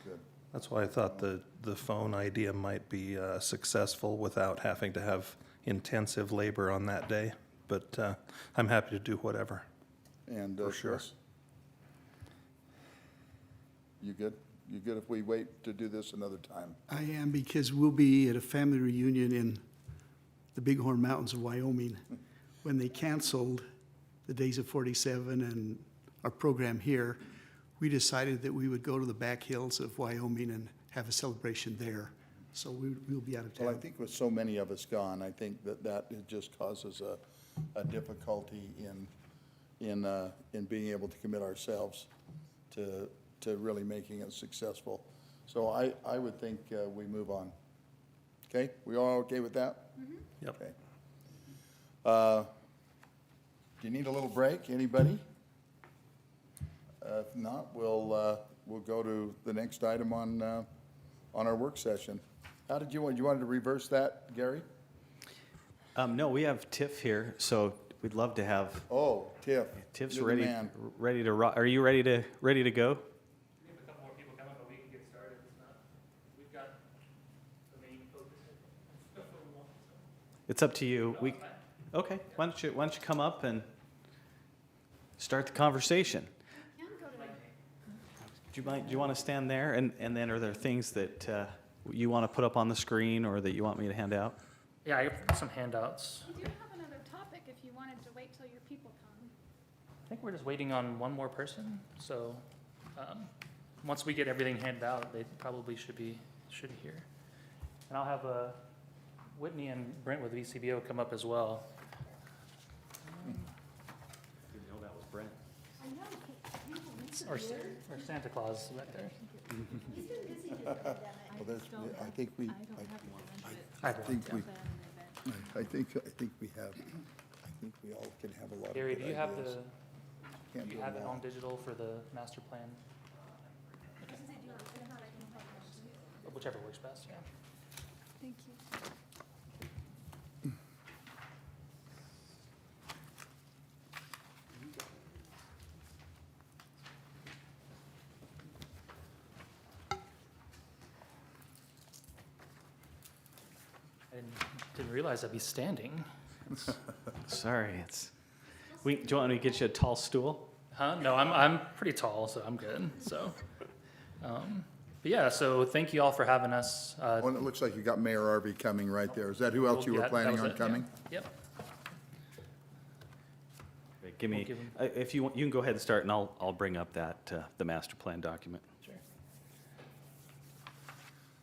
Good. That's why I thought the phone idea might be successful without having to have intensive labor on that day. But I'm happy to do whatever. And For sure. Chris? You good? You good if we wait to do this another time? I am, because we'll be at a family reunion in the Bighorn Mountains of Wyoming. When they canceled the Days of 47 and our program here, we decided that we would go to the back hills of Wyoming and have a celebration there. So we'll be out of Well, I town. think with so many of us gone, I think that it just causes a difficulty in being able to commit ourselves to really making it successful. So I would think we move on. Okay? We all okay with that? Yep. Okay. Do you need a little break, anybody? If not, we'll go to the next item on our work session. How did you wanted to reverse that, Gary? No, we have Tiff here, so we'd love to have, Oh, Tiff. Tiff's you're the ready, man. ready to rock. Are you ready to go? We have a couple more people coming, but we can get started. It's not, we've got the main focus of what we want. It's up to you. Okay, why don't you come up and start the conversation? Do you want to stand there? And then are there things that you want to put up on the screen or that you want me to hand out? Yeah, I have some handouts. We do have another topic if you wanted to wait till your people come. I think we're just waiting on one more person, so, once we get everything handed out, they probably should be here. And I'll have, Whitney and Brent with VCBO come up as well. Didn't know that was Brent. Or Santa Claus back there. Well, I think we, I think we, I think we all can have a lot of Gary, good do you have ideas. do Can't you do have them it all. on digital for the master plan? Whichever works best, yeah. Thank you. I didn't realize I'd be standing. Sorry, do you want me to get you a tall stool? Huh? No, I'm pretty tall, so I'm good. So, but yeah. So thank you all for having us. Well, it looks like you got Mayor Arby coming right there. Is that who else you Yeah, were that planning was on it, yeah. coming? Yep. Give me, We'll give 'em- if you can go ahead and start, and I'll bring up that the master plan document. Sure.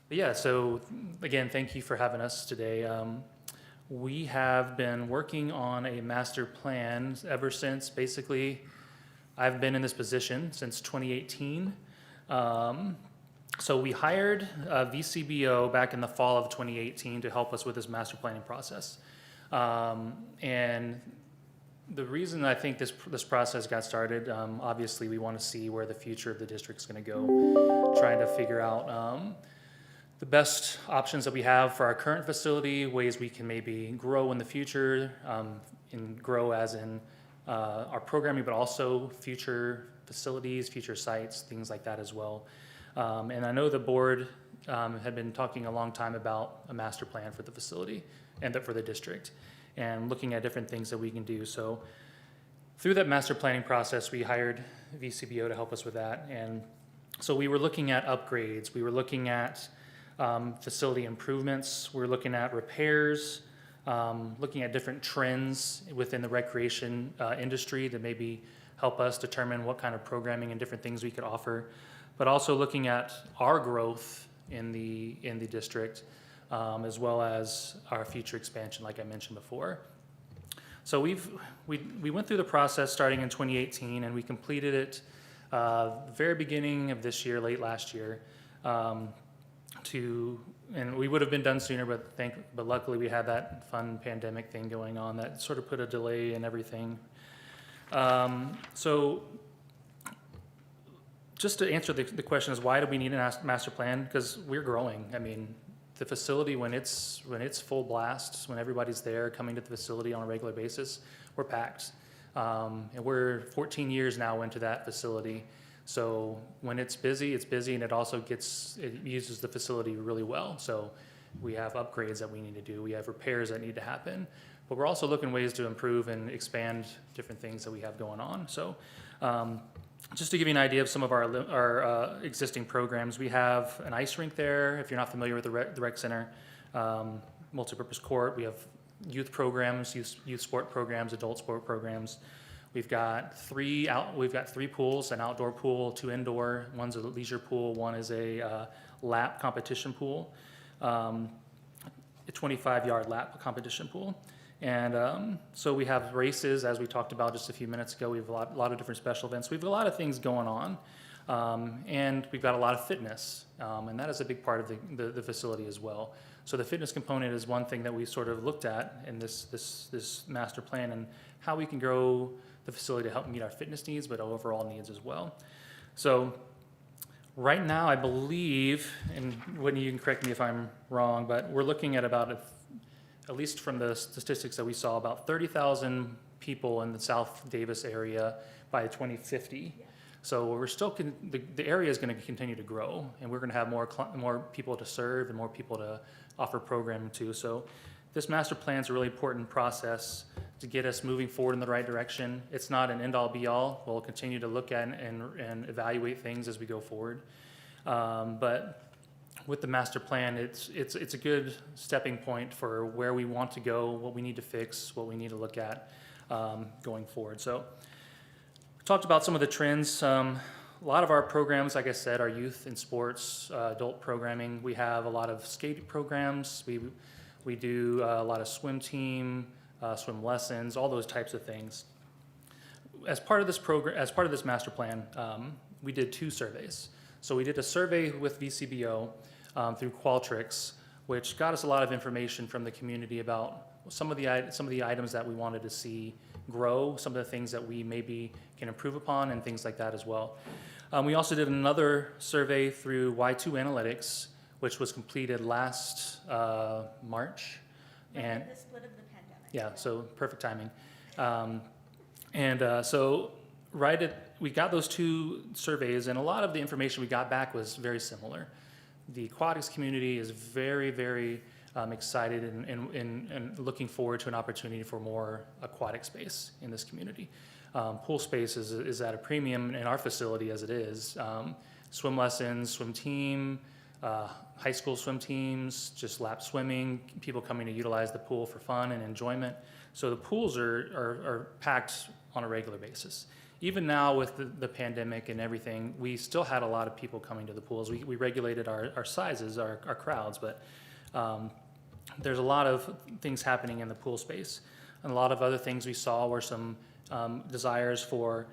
But yeah. So again, thank you for having us today. We have been working on a master plan ever since basically I've been in this position since 2018. So we hired VCBO back in the fall of 2018 to help us with this master planning process. And the reason I think this process got started, obviously we want to see where the future of the district's going to go, trying to figure out the best options that we have for our current facility, ways we can maybe grow in the future, and grow as in our programming, but also future facilities, future sites, things like that as well. And I know the board had been talking a long time about a master plan for the facility and for the district, and looking at different things that we can do. So through that master planning process, we hired VCBO to help us with that. And so we were looking at upgrades, we were looking at facility improvements, we were looking at repairs, looking at different trends within the recreation industry to maybe help us determine what kind of programming and different things we could offer, but also looking at our growth in the district, as well as our future expansion, like I mentioned before. So we went through the process starting in 2018, and we completed it very beginning of this year, late last year. And we would have been done sooner, but luckily we had that fun pandemic thing going on that sort of put a delay in everything. So just to answer the question is why do we need a master plan? Because we're growing. I mean, the facility, when it's full blast, when everybody's there coming to the facility on a regular basis, we're packed. And we're 14 years now into that facility. So when it's busy, and it uses the facility really well. So we have upgrades that we need to do. We have repairs that need to happen. But we're also looking ways to improve and expand different things that we have going on. So just to give you an idea of some of our existing programs, we have an ice rink there. If you're not familiar with the rec center, multipurpose court. We have youth programs, youth sport programs, adult sport programs. We've got three pools: an outdoor pool, 2 indoor. One's a leisure pool. One is a lap competition pool, a 25-yard lap competition pool. And so we have races, as we talked about just a few minutes ago. We have a lot of different special events. We have a lot of things going on, and we've got a lot of fitness, and that is a big part of the facility as well. So the fitness component is one thing that we sort of looked at in this master plan, and how we can grow the facility to help meet our fitness needs, but overall needs as well. So right now, I believe, and Whitney, you can correct me if I'm wrong, but we're looking at about at least from the statistics that we saw, about 30,000 people in the South Davis area by 2050. So we're still, the area is going to continue to grow, and we're going to have more people to serve and more people to offer programming to. So this master plan is a really important process to get us moving forward in the right direction. It's not an end-all be-all. We'll continue to look at and evaluate things as we go forward. But with the master plan, it's a good stepping point for where we want to go, what we need to fix, what we need to look at going forward. So we talked about some of the trends. A lot of our programs, like I said, are youth and sports, adult programming. We have a lot of skate programs. We do a lot of swim team, swim lessons, all those types of things. As part of this program, as part of this master plan, we did 2 surveys. So we did a survey with VCBO through Qualtrics, which got us a lot of information from the community about some of the items that we wanted to see grow, some of the things that we maybe can improve upon, and things like that as well. We also did another survey through Y2 Analytics, which was completed last March. And the split of the pandemic. yeah, so perfect timing. So we got those 2 surveys, and a lot of the information we got back was very similar. The aquatics community is very, very excited and looking forward to an opportunity for more aquatic space in this community. Pool space is at a premium in our facility as it is. Swim lessons, swim team, high school swim teams, just lap swimming, people coming to utilize the pool for fun and enjoyment. So the pools are packed on a regular basis. Even now with the pandemic and everything, we still had a lot of people coming to the pools. We regulated our sizes, our crowds, but there's a lot of things happening in the pool space. And a lot of other things we saw were some desires for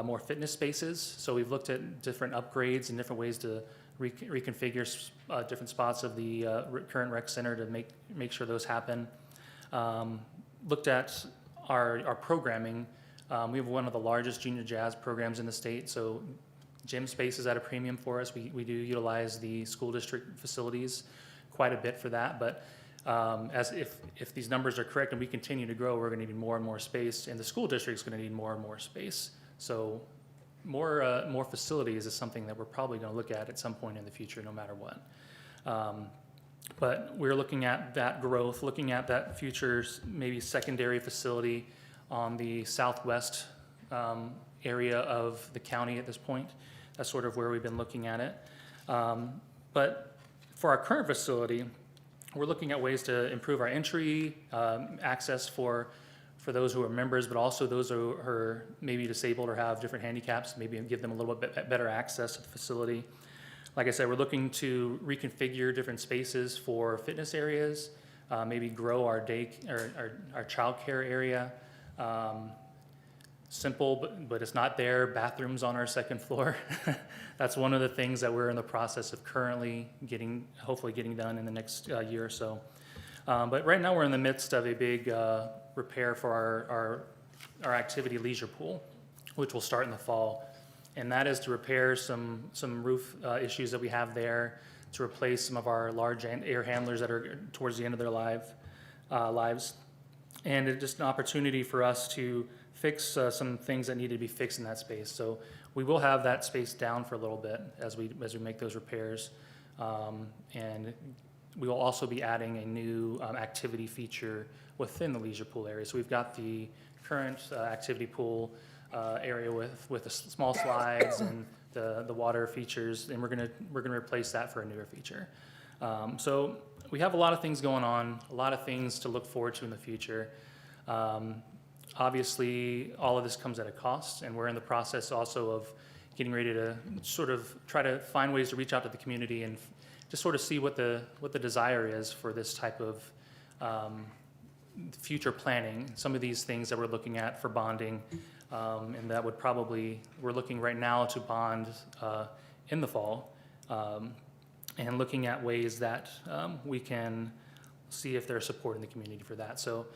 more fitness spaces. So we've looked at different upgrades and different ways to reconfigure different spots of the current rec center to make sure those happen. Looked at our programming. We have one of the largest junior jazz programs in the state, so gym space is at a premium for us. We do utilize the school district facilities quite a bit for that, but as if these numbers are correct and we continue to grow, we're going to need more and more space, and the school district is going to need more and more space. So more facilities is something that we're probably going to look at some point in the future, no matter what. But we're looking at that growth, looking at that future maybe secondary facility on the southwest area of the county at this point. That's sort of where we've been looking at it. But for our current facility, we're looking at ways to improve our entry, access for those who are members, but also those who are maybe disabled or have different handicaps, maybe give them a little bit better access to the facility. Like I said, we're looking to reconfigure different spaces for fitness areas, maybe grow our our childcare area. Simple, but it's not there. Bathrooms on our second floor. That's one of the things that we're in the process of currently hopefully getting done in the next year or so. But right now we're in the midst of a big repair for our activity leisure pool, which will start in the fall. and that is to repair some roof issues that we have there, to replace some of our large air handlers that are towards the end of their lives. And it's just an opportunity for us to fix some things that need to be fixed in that space. So we will have that space down for a little bit as we make those repairs. And we will also be adding a new activity feature within the leisure pool area. So we've got the current activity pool area with the small slides and the water features, and we're gonna replace that for a newer feature. So we have a lot of things going on, a lot of things to look forward to in the future. Obviously, all of this comes at a cost, and we're in the process also of getting ready to sort of try to find ways to reach out to the community and just sort of see what the desire is for this type of future planning. Some of these things that we're looking at for bonding, and that would probably, we're looking right now to bond in the fall, and looking at ways that we can see if there's support in the community for that. So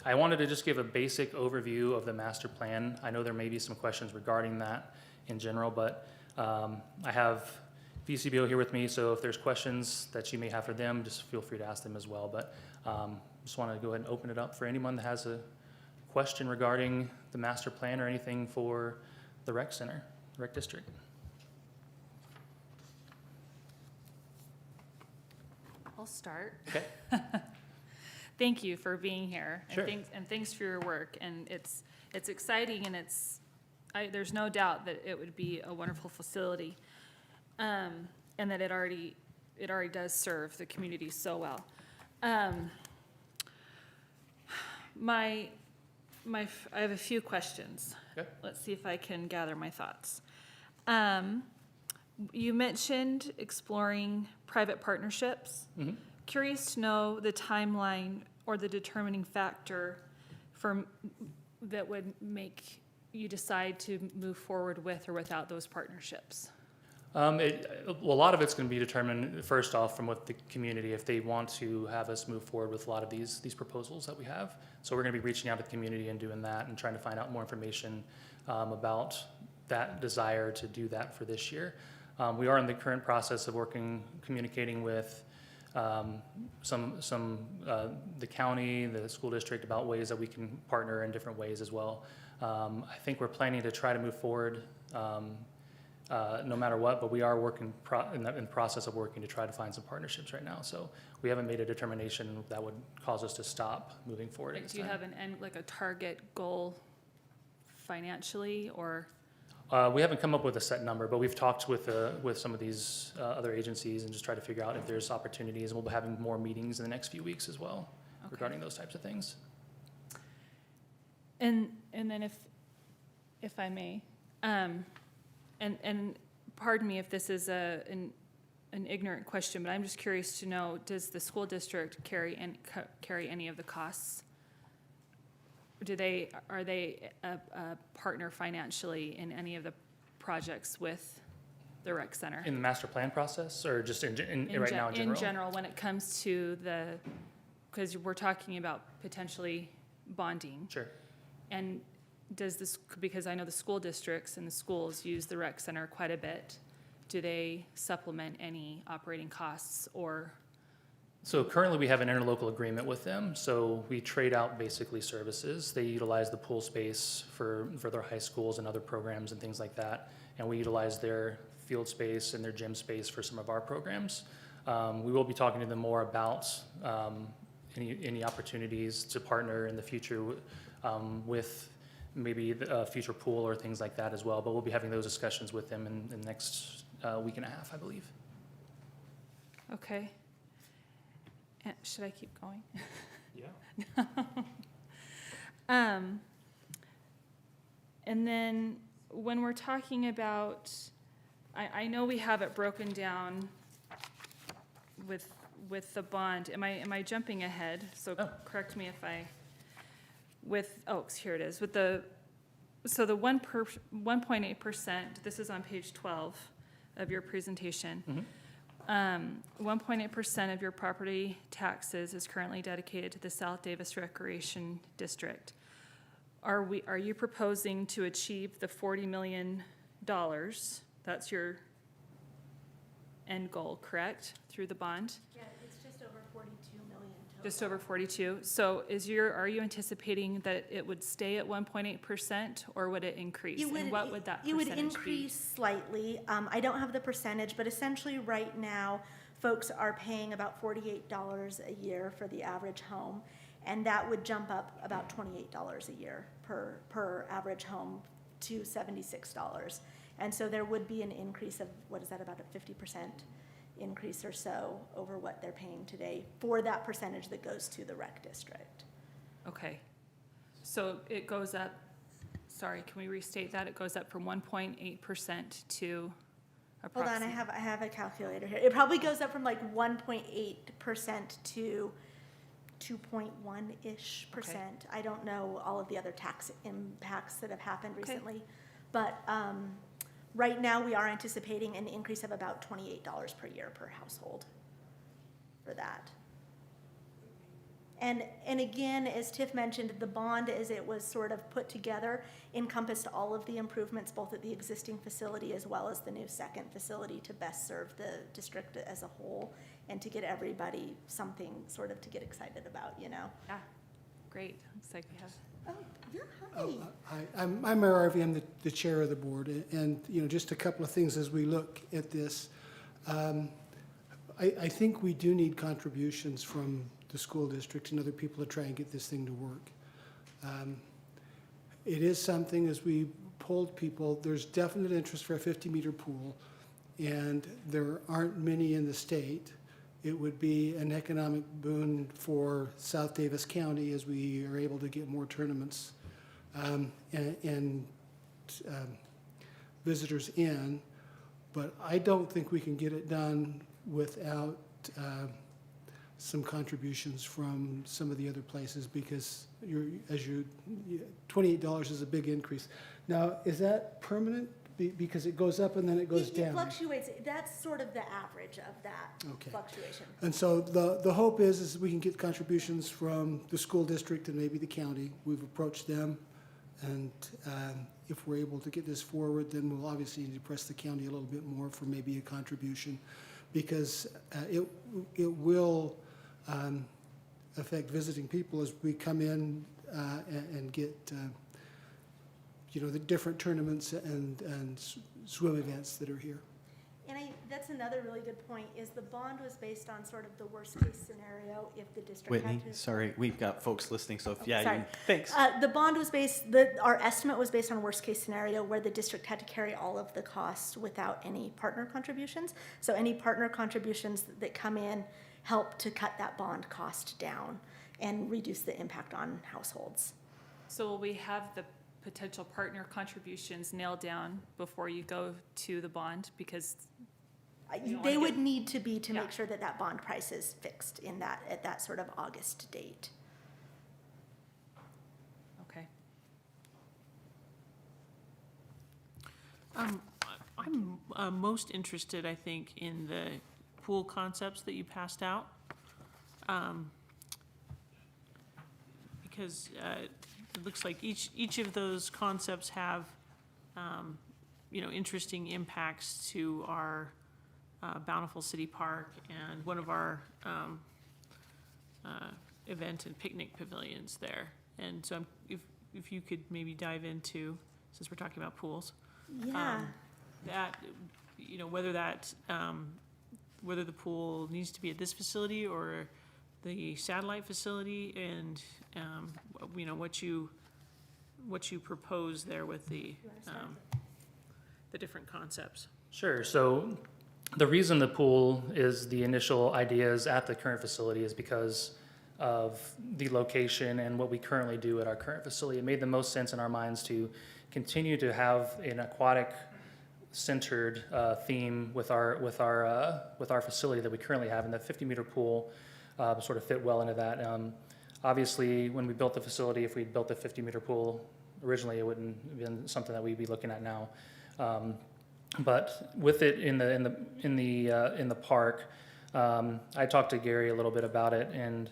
I wanted to just give a basic overview of the master plan. I know there may be some questions regarding that in general, but I have VCBO here with me, so if there's questions that you may have for them, just feel free to ask them as well. But just want to go ahead and open it up for anyone that has a question regarding the master plan or anything for the rec center, rec district. I'll start. Okay. Thank you for being here. Sure. And thanks for your work. And it's exciting, and there's no doubt that it would be a wonderful facility. And that it already does serve the community so well. I have a few questions. Okay. Let's see if I can gather my thoughts. You mentioned exploring private partnerships. Mm-hmm. Curious to know the timeline or the determining factor that would make you decide to move forward with or without those partnerships. Well, a lot of it's going to be determined first off from what the community, if they want to have us move forward with a lot of these proposals that we have. So we're going to be reaching out to the community and doing that and trying to find out more information about that desire to do that for this year. We are in the current process of communicating with the county, the school district about ways that we can partner in different ways as well. I think we're planning to try to move forward no matter what, but we are working in the process of working to try to find some partnerships right now. So we haven't made a determination that would cause us to stop moving forward at Like, this do you time. have a target goal financially, or? We haven't come up with a set number, but we've talked with some of these other agencies and just try to figure out if there's opportunities. And we'll be having more meetings in the next few weeks as well regarding those types of things. And then if I may, and pardon me if this is an ignorant question, but I'm just curious to know, does the school district carry any of the costs? Are they a partner financially in any of the projects with the rec center? In the master plan process, or just right now in general? In general, when it comes to because we're talking about potentially bonding. Sure. And because I know the school districts and the schools use the rec center quite a bit, do they supplement any operating costs or? So currently we have an interlocal agreement with them, so we trade out basically services. They utilize the pool space for their high schools and other programs and things like that, and we utilize their field space and their gym space for some of our programs. We will be talking to them more about any opportunities to partner in the future with maybe a future pool or things like that as well, but we'll be having those discussions with them in the next week and a half, I believe. Okay. Should I keep going? Yeah. And then when we're talking about, I know we have it broken down with the bond. Am I jumping ahead? So correct me if here it is. So the 1.8%, this is on page 12 of your presentation. Mm-hmm. 1.8% of your property taxes is currently dedicated to the South Davis Recreation District. Are you proposing to achieve the $40 million That's your end goal, correct, through the bond? Yeah, it's just over 42 million total. Just over 42. So are you anticipating that it would stay at 1.8% or would it increase? And what would that It would percentage be? increase slightly. I don't have the percentage, but essentially right now, folks are paying about $48 a year for the average home. And that would jump up about $28 a year per average home to $76. And so there would be an increase of, what is that, about a 50% increase or so over what they're paying today for that percentage that goes to the rec district. Okay. So it goes up, sorry, can we restate that? It goes up from 1.8% to Hold approximately. on, I have a calculator here. It probably goes up from like 1.8% to 2.1-ish%. I don't know all of the other tax impacts that have happened Okay. recently. But right now, we are anticipating an increase of about $28 per year per household for that. And again, as Tiff mentioned, the bond, as it was sort of put together, encompassed all of the improvements, both at the existing facility as well as the new second facility, to best serve the district as a whole and to get everybody something sort of to get excited about, you know? Yeah, great. Looks like we have. Oh, yeah, hi. Hi, I'm Mayor Harvey, I'm the chair of the board, and, you know, just a couple of things as we look at this. I think we do need contributions from the school district and other people to try and get this thing to work. It is something, as we polled people, there's definite interest for a 50-meter pool, and there aren't many in the state. It would be an economic boon for South Davis County as we are able to get more tournaments and visitors in. But I don't think we can get it done without some contributions from some of the other places, because $28 is a big increase. Now, is that permanent? Because it goes up and then it goes down? It fluctuates. That's sort of the average of that Okay. fluctuation. And so the hope is we can get contributions from the school district and maybe the county. We've approached them, and if we're able to get this forward, then we'll obviously need to press the county a little bit more for maybe a contribution, because it will affect visiting people as we come in and get you know, the different tournaments and swim events that are here. And that's another really good point, is the bond was based on sort of the worst-case scenario if the district had Whitney, to. sorry, we've got folks listening, so Sorry. thanks. The bond was our estimate was based on worst-case scenario where the district had to carry all of the costs without any partner contributions. So any partner contributions that come in help to cut that bond cost down and reduce the impact on households. So will we have the potential partner contributions nailed down before you go to the bond? Because you don't They wanna would get- need to be to Yeah. make sure that that bond price is fixed at that sort of August date. Okay. I'm most interested, I think, in the pool concepts that you passed out. Because it looks like each of those concepts have, interesting impacts to our Bountiful City Park and one of our event and picnic pavilions there. And so if you could maybe dive into, since we're talking about pools, Yeah. that, whether the pool needs to be at this facility or the satellite facility, and, what you propose there with the different concepts. Sure. So the reason the pool is the initial ideas at the current facility is because of the location and what we currently do at our current facility. It made the most sense in our minds to continue to have an aquatic centered theme with our facility that we currently have, and the 50-meter pool sort of fit well into that. Obviously, when we built the facility, if we'd built a 50-meter pool originally, it wouldn't have been something that we'd be looking at now. But with it in the park, I talked to Gary a little bit about it and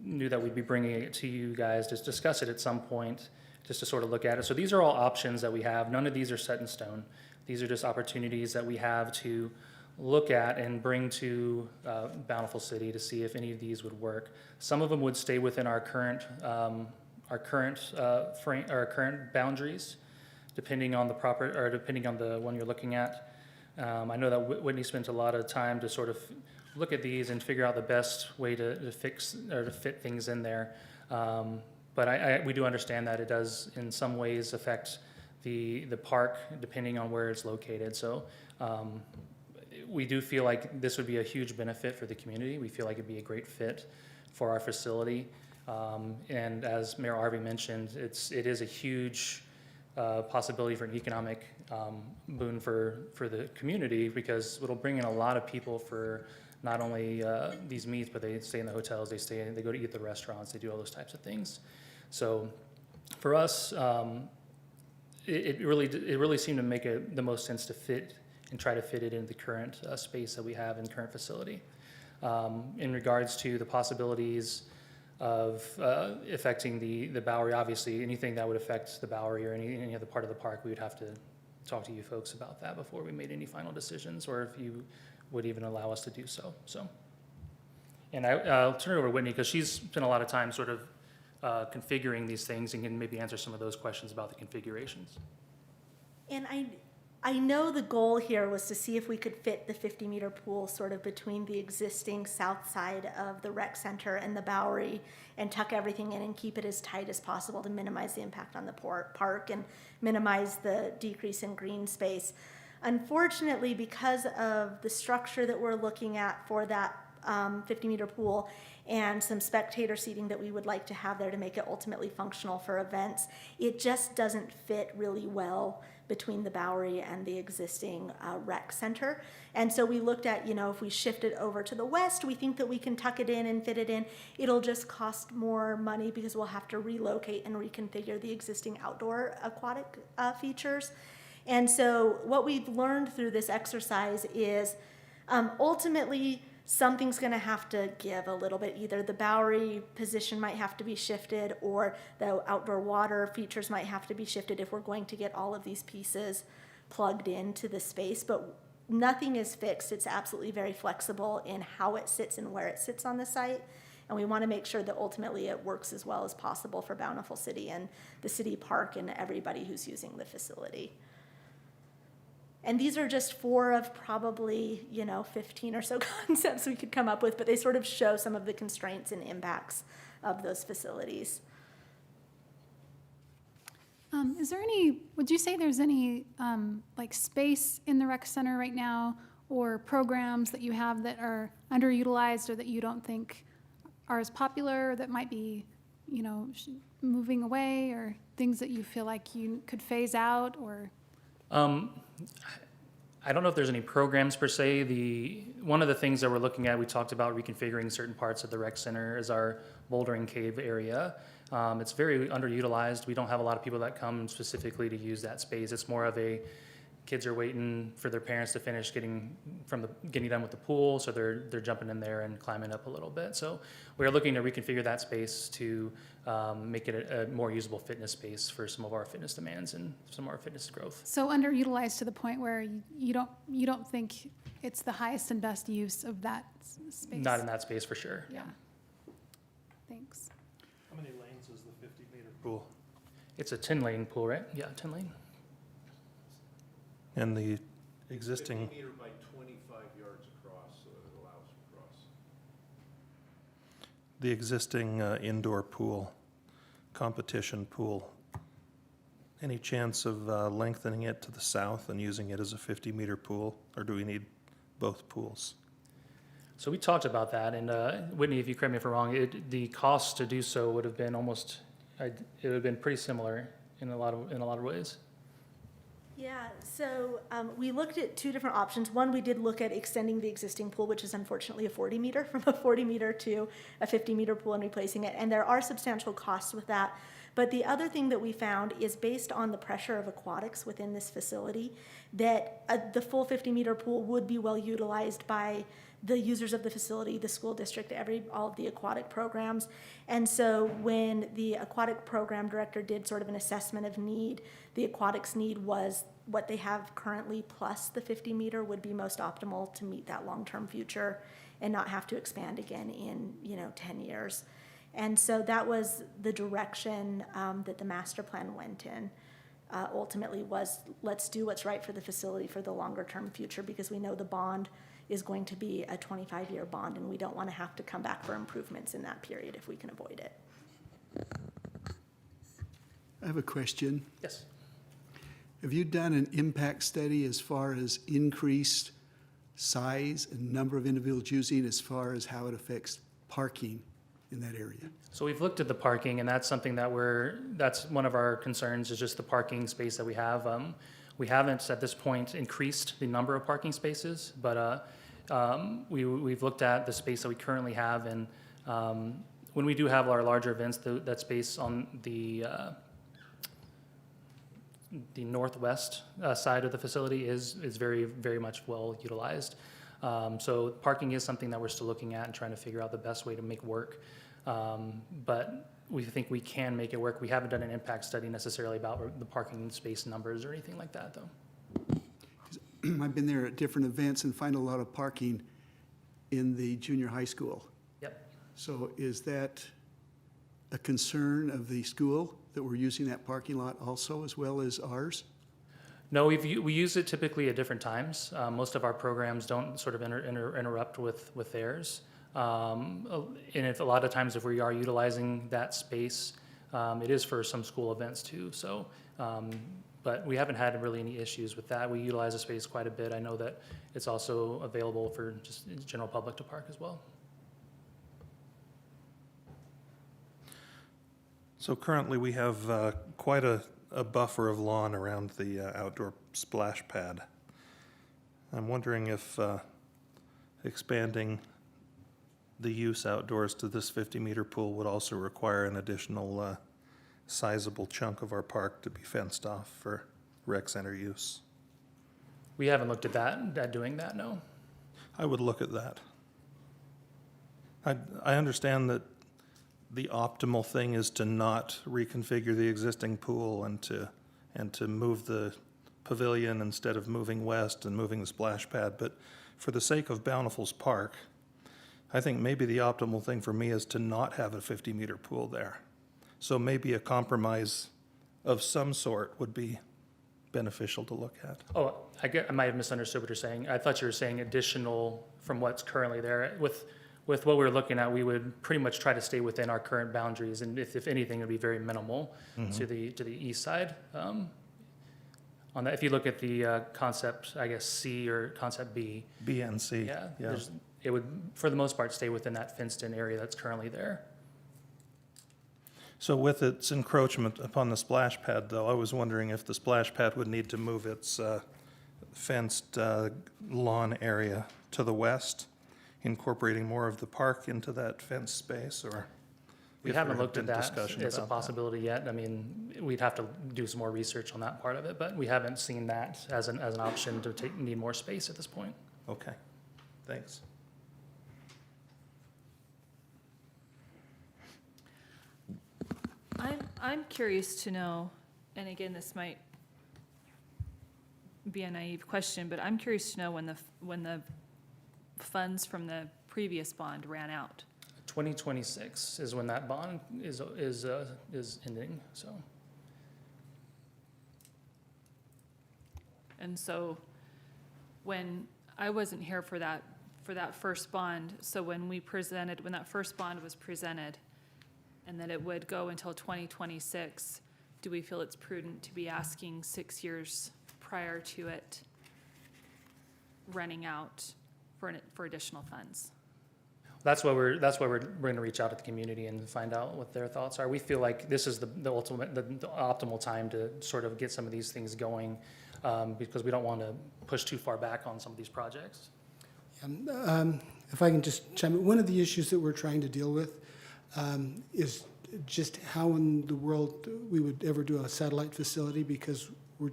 knew that we'd be bringing it to you guys to discuss it at some point. just to sort of look at it. So these are all options that we have. None of these are set in stone. These are just opportunities that we have to look at and bring to Bountiful City to see if any of these would work. Some of them would stay within our current frame, our current boundaries, depending on the one you're looking at. I know that Whitney spent a lot of time to sort of look at these and figure out the best way to fix or to fit things in there. But we do understand that it does in some ways affect the park depending on where it's located. So we do feel like this would be a huge benefit for the community. We feel like it'd be a great fit for our facility. And as Mayor Harvey mentioned, it is a huge possibility for an economic boon for the community, because it'll bring in a lot of people for not only these meets, but they stay in the hotels, they go to eat at the restaurants, they do all those types of things. So for us, it really seemed to make the most sense to fit and try to fit it into the current space that we have in the current facility. In regards to the possibilities of affecting the Bowery, obviously anything that would affect the Bowery or any other part of the park, we would have to talk to you folks about that before we made any final decisions, or if you would even allow us to do so. And I'll turn it over to Whitney, because she's spent a lot of time sort of configuring these things and can maybe answer some of those questions about the configurations. And I know the goal here was to see if we could fit the 50-meter pool sort of between the existing south side of the rec center and the Bowery, and tuck everything in and keep it as tight as possible to minimize the impact on the park and minimize the decrease in green space. Unfortunately, because of the structure that we're looking at for that 50-meter pool and some spectator seating that we would like to have there to make it ultimately functional for events, it just doesn't fit really well between the Bowery and the existing rec center. And so we looked at, if we shift it over to the west, we think that we can tuck it in and fit it in. It'll just cost more money because we'll have to relocate and reconfigure the existing outdoor aquatic features. And so what we've learned through this exercise is ultimately something's going to have to give a little bit. Either the Bowery position might have to be shifted, or the outdoor water features might have to be shifted if we're going to get all of these pieces plugged into the space. But nothing is fixed. It's absolutely very flexible in how it sits and where it sits on the site. And we want to make sure that ultimately it works as well as possible for Bountiful City and the city park and everybody who's using the facility. And these are just 4 of probably, 15 or so concepts we could come up with, but they sort of show some of the constraints and impacts of those facilities. Would you say there's any space in the rec center right now, or programs that you have that are underutilized or that you don't think are as popular, or that might be, moving away, or things that you feel like you could phase out, or? I don't know if there's any programs per se. One of the things that we're looking at, we talked about reconfiguring certain parts of the rec center, is our bouldering cave area. It's very underutilized. We don't have a lot of people that come specifically to use that space. It's more of kids are waiting for their parents to finish getting done with the pool, so they're jumping in there and climbing up a little bit. So we're looking to reconfigure that space to make it a more usable fitness space for some of our fitness demands and some of our fitness growth. So underutilized to the point where you don't think it's the highest and best use of that space? Not in that space for sure. Yeah. Thanks. How many lanes is the 50-meter pool? It's a 10-lane pool, right? Yeah, 10-lane. And the existing, 50 meter by 25 yards across, so that it allows for cross. the existing indoor pool, competition pool, any chance of lengthening it to the south and using it as a 50-meter pool, or do we need both pools? So we talked about that, and Whitney, if you correct me if I'm wrong, the cost to do so would have been it would have been pretty similar in a lot of ways. Yeah, so we looked at 2 different options. One, we did look at extending the existing pool, which is unfortunately a 40-meter, from a 40-meter to a 50-meter pool, and replacing it. And there are substantial costs with that. But the other thing that we found is, based on the pressure of aquatics within this facility, that the full 50-meter pool would be well utilized by the users of the facility, the school district, all of the aquatic programs. And so when the aquatic program director did sort of an assessment of need, the aquatics need was what they have currently plus the 50 meter would be most optimal to meet that long-term future and not have to expand again in, 10 years. And so that was the direction that the master plan went in. Ultimately was, let's do what's right for the facility for the longer-term future, because we know the bond is going to be a 25-year bond, and we don't want to have to come back for improvements in that period if we can avoid it. I have a question. Yes. Have you done an impact study as far as increased size and number of individuals using, as far as how it affects parking in that area? So we've looked at the parking, and that's something that's one of our concerns, is just the parking space that we have. We haven't at this point increased the number of parking spaces, but we've looked at the space that we currently have, and when we do have our larger events, that space on the northwest side of the facility is very, very much well utilized. So parking is something that we're still looking at and trying to figure out the best way to make work. But we think we can make it work. We haven't done an impact study necessarily about the parking space numbers or anything like that, though. I've been there at different events and find a lot of parking in the junior high school. Yep. So is that a concern of the school, that we're using that parking lot also as well as ours? No, we use it typically at different times. Most of our programs don't sort of interrupt with theirs. And a lot of times if we are utilizing that space, it is for some school events too. So, but we haven't had really any issues with that. We utilize the space quite a bit. I know that it's also available for just the general public to park as well. So currently, we have quite a buffer of lawn around the outdoor splash pad. I'm wondering if expanding the use outdoors to this 50-meter pool would also require an additional sizable chunk of our park to be fenced off for rec center use. We haven't looked at doing that, no. I would look at that. I understand that the optimal thing is to not reconfigure the existing pool and to move the pavilion instead of moving west and moving the splash pad. But for the sake of Bountiful's Park, I think maybe the optimal thing for me is to not have a 50-meter pool there. So maybe a compromise of some sort would be beneficial to look at. Oh, I might have misunderstood what you're saying. I thought you were saying additional from what's currently there. With what we're looking at, we would pretty much try to stay within our current boundaries, and if anything, it would be very minimal to the east side. On that, if you look at the concept, I guess C or concept B, B and C. yeah. It would, for the most part, stay within that fenced-in area that's currently there. So with its encroachment upon the splash pad, though, I was wondering if the splash pad would need to move its fenced lawn area to the west, incorporating more of the park into that fenced space, or? We if haven't there looked had at been that discussion as a about that. possibility yet. I mean, we'd have to do some more research on that part of it, but we haven't seen that as an option to need more space at this point. Okay, thanks. I'm curious to know, and again, this might be a naive question, but I'm curious to know when the funds from the previous bond ran out. 2026 is when that bond is ending, so. And so when I wasn't here for that first bond, so when that first bond was presented, and that it would go until 2026, do we feel it's prudent to be asking 6 years prior to it running out for additional funds? That's why we're going to reach out to the community and find out what their thoughts are. We feel like this is the optimal time to sort of get some of these things going, because we don't want to push too far back on some of these projects. If I can just chime in, one of the issues that we're trying to deal with is just how in the world we would ever do a satellite facility, because we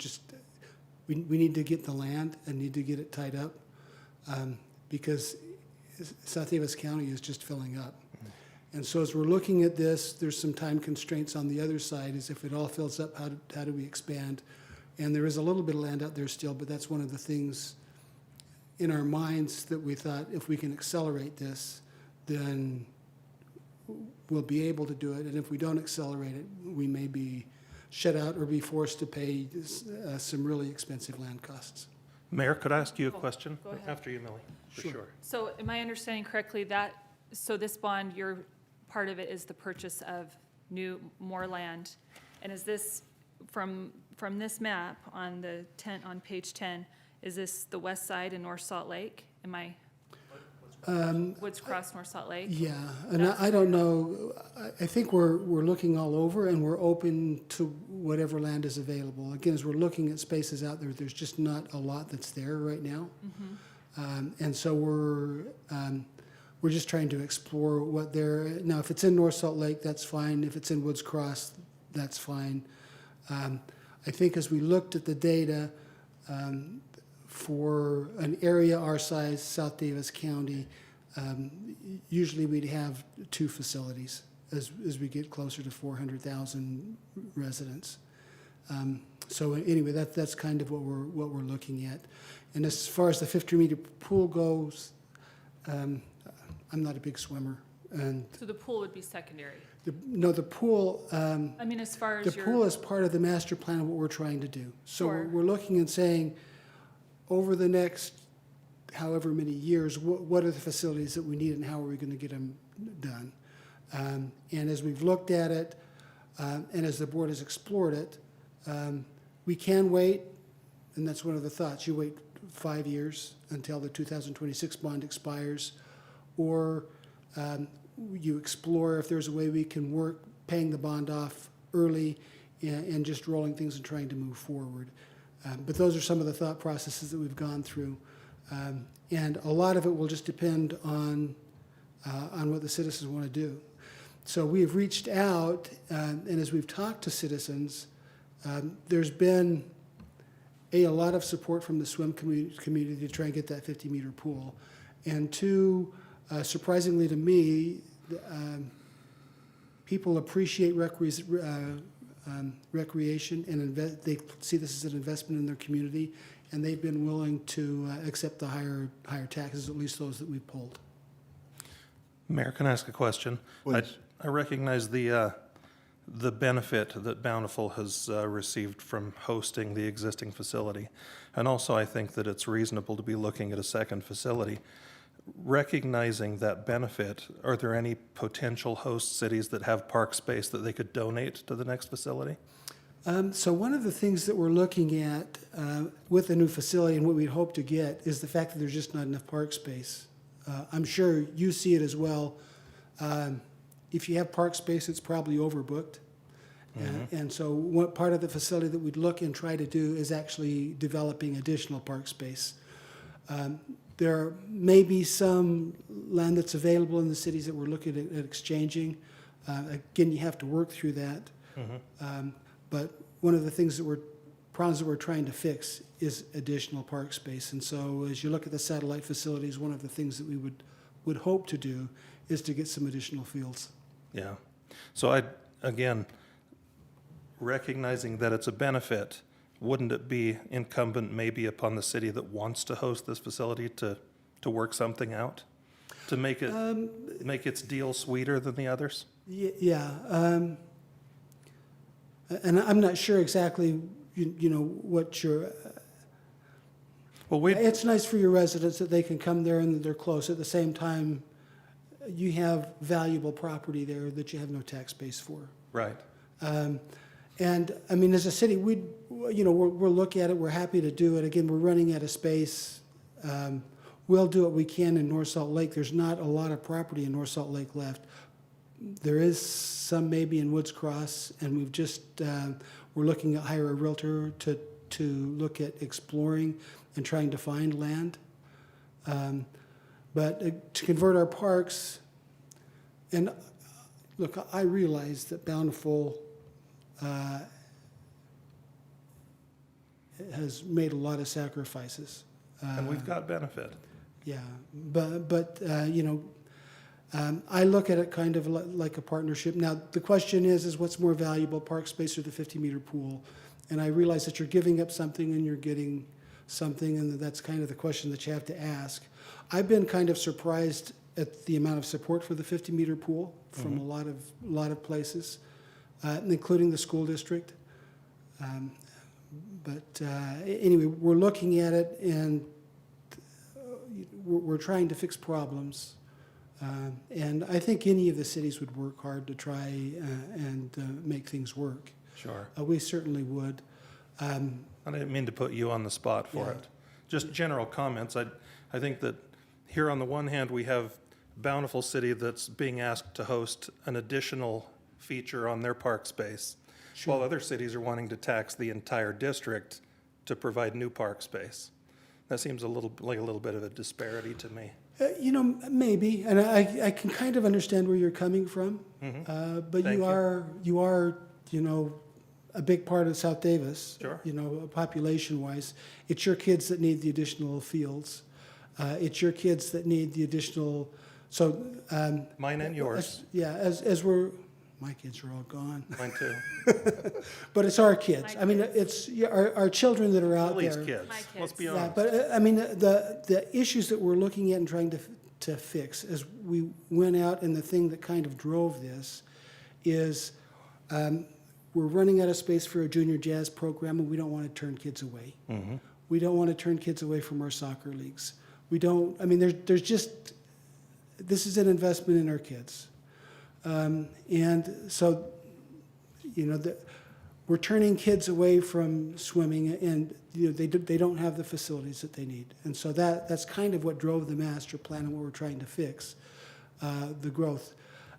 need to get the land and need to get it tied up, because South Davis County is just filling up. And so as we're looking at this, there's some time constraints on the other side, is if it all fills up, how do we expand? And there is a little bit of land out there still, but that's one of the things in our minds that we thought if we can accelerate this, then we'll be able to do it. And if we don't accelerate it, we may be shut out or be forced to pay some really expensive land costs. Mayor, could I ask you a question? go ahead. After you, Millie, for sure. So am I understanding correctly so this bond, part of it is the purchase of more land? And is this, from this map on page 10, is this the west side in North Salt Lake? Woods Cross, North Salt Lake? Yeah, and I don't know, I think we're looking all over and we're open to whatever land is available. Again, as we're looking at spaces out there, there's just not a lot that's there right now. And so we're just trying to explore what now if it's in North Salt Lake, that's fine. If it's in Woods Cross, that's fine. I think as we looked at the data, for an area our size, South Davis County, usually we'd have 2 facilities as we get closer to 400,000 residents. So anyway, that's kind of what we're looking at. And as far as the 50-meter pool goes, I'm not a big swimmer, and So the pool would be secondary? the pool. I mean, as far as The pool is part of the master plan of what we're trying to do. So Sure. we're looking and saying, over the next however many years, what are the facilities that we need and how are we going to get them done? And as we've looked at it, and as the board has explored it, we can wait, and that's one of the thoughts. You wait 5 years until the 2026 bond expires, or you explore if there's a way we can work paying the bond off early and just rolling things and trying to move forward. But those are some of the thought processes that we've gone through. And a lot of it will just depend on what the citizens want to do. So we've reached out, and as we've talked to citizens, there's been a lot of support from the swim community to try and get that 50-meter pool. And 2, surprisingly to me, people appreciate recreation and they see this as an investment in their community, and they've been willing to accept the higher taxes, at least those that we've pulled. Mayor, can I ask a question? Please. I recognize the benefit that Bountiful has received from hosting the existing facility. And also, I think that it's reasonable to be looking at a second facility. Recognizing that benefit, are there any potential host cities that have park space that they could donate to the next facility? So one of the things that we're looking at with the new facility and what we'd hope to get is the fact that there's just not enough park space. I'm sure you see it as well. If you have park space, it's probably overbooked. And so what part of the facility that we'd look and try to do is actually developing additional park space. There may be some land that's available in the cities that we're looking at exchanging. Again, you have to work through that. But one of the things problems that we're trying to fix is additional park space. And so as you look at the satellite facilities, one of the things that we would hope to do is to get some additional fields. Yeah. So again, recognizing that it's a benefit, wouldn't it be incumbent maybe upon the city that wants to host this facility to work something out? To make its deal sweeter than the others? Yeah. And I'm not sure exactly, what your... Well, It's nice for your residents that they can come there and that they're close. At the same time, you have valuable property there that you have no tax base for. right. And I mean, as a city, we'll look at it. We're happy to do it. Again, we're running out of space. We'll do what we can in North Salt Lake. There's not a lot of property in North Salt Lake left. There is some maybe in Woods Cross, and we've just we're looking to hire a realtor to look at exploring and trying to find land. But to convert our parks, and look, I realize that Bountiful has made a lot of sacrifices. And we've got benefit. Yeah, but you know, I look at it kind of like a partnership. Now, the question is what's more valuable, park space or the 50-meter pool? And I realize that you're giving up something and you're getting something, and that's kind of the question that you have to ask. I've been kind of surprised at the amount of support for the 50-meter pool from a lot of places, including the school district. But anyway, we're looking at it, and we're trying to fix problems. And I think any of the cities would work hard to try and make things work. Sure. We certainly would. I didn't mean to put you on the spot for Yeah. it. Just general comments. I think that here on the one hand, we have Bountiful City that's being asked to host an additional feature on their park space, while other cities are wanting to tax the entire district to provide new park space. That seems a little bit of a disparity to me. You know, maybe, and I can kind of understand where you're coming from. But Thank you are, you know, a big part of South Davis. Sure. You know, population-wise. It's your kids that need the additional fields. It's your kids that need the additional, so. Mine and yours. As we're, my kids are all gone. Mine too. But it's our kids. My I mean, kids. it's our children that are out Lily's there. kids. My Let's kids. be Yeah, honest. but I mean, the issues that we're looking at and trying to fix as we went out, and the thing that kind of drove this is we're running out of space for a junior jazz program, and we don't want to turn kids away. We don't want to turn kids away from our soccer leagues. We don't, I mean, there's just, this is an investment in our kids. And so, you know, we're turning kids away from swimming, and you know, they don't have the facilities that they need. And so that's kind of what drove the master plan and what we're trying to fix, the growth.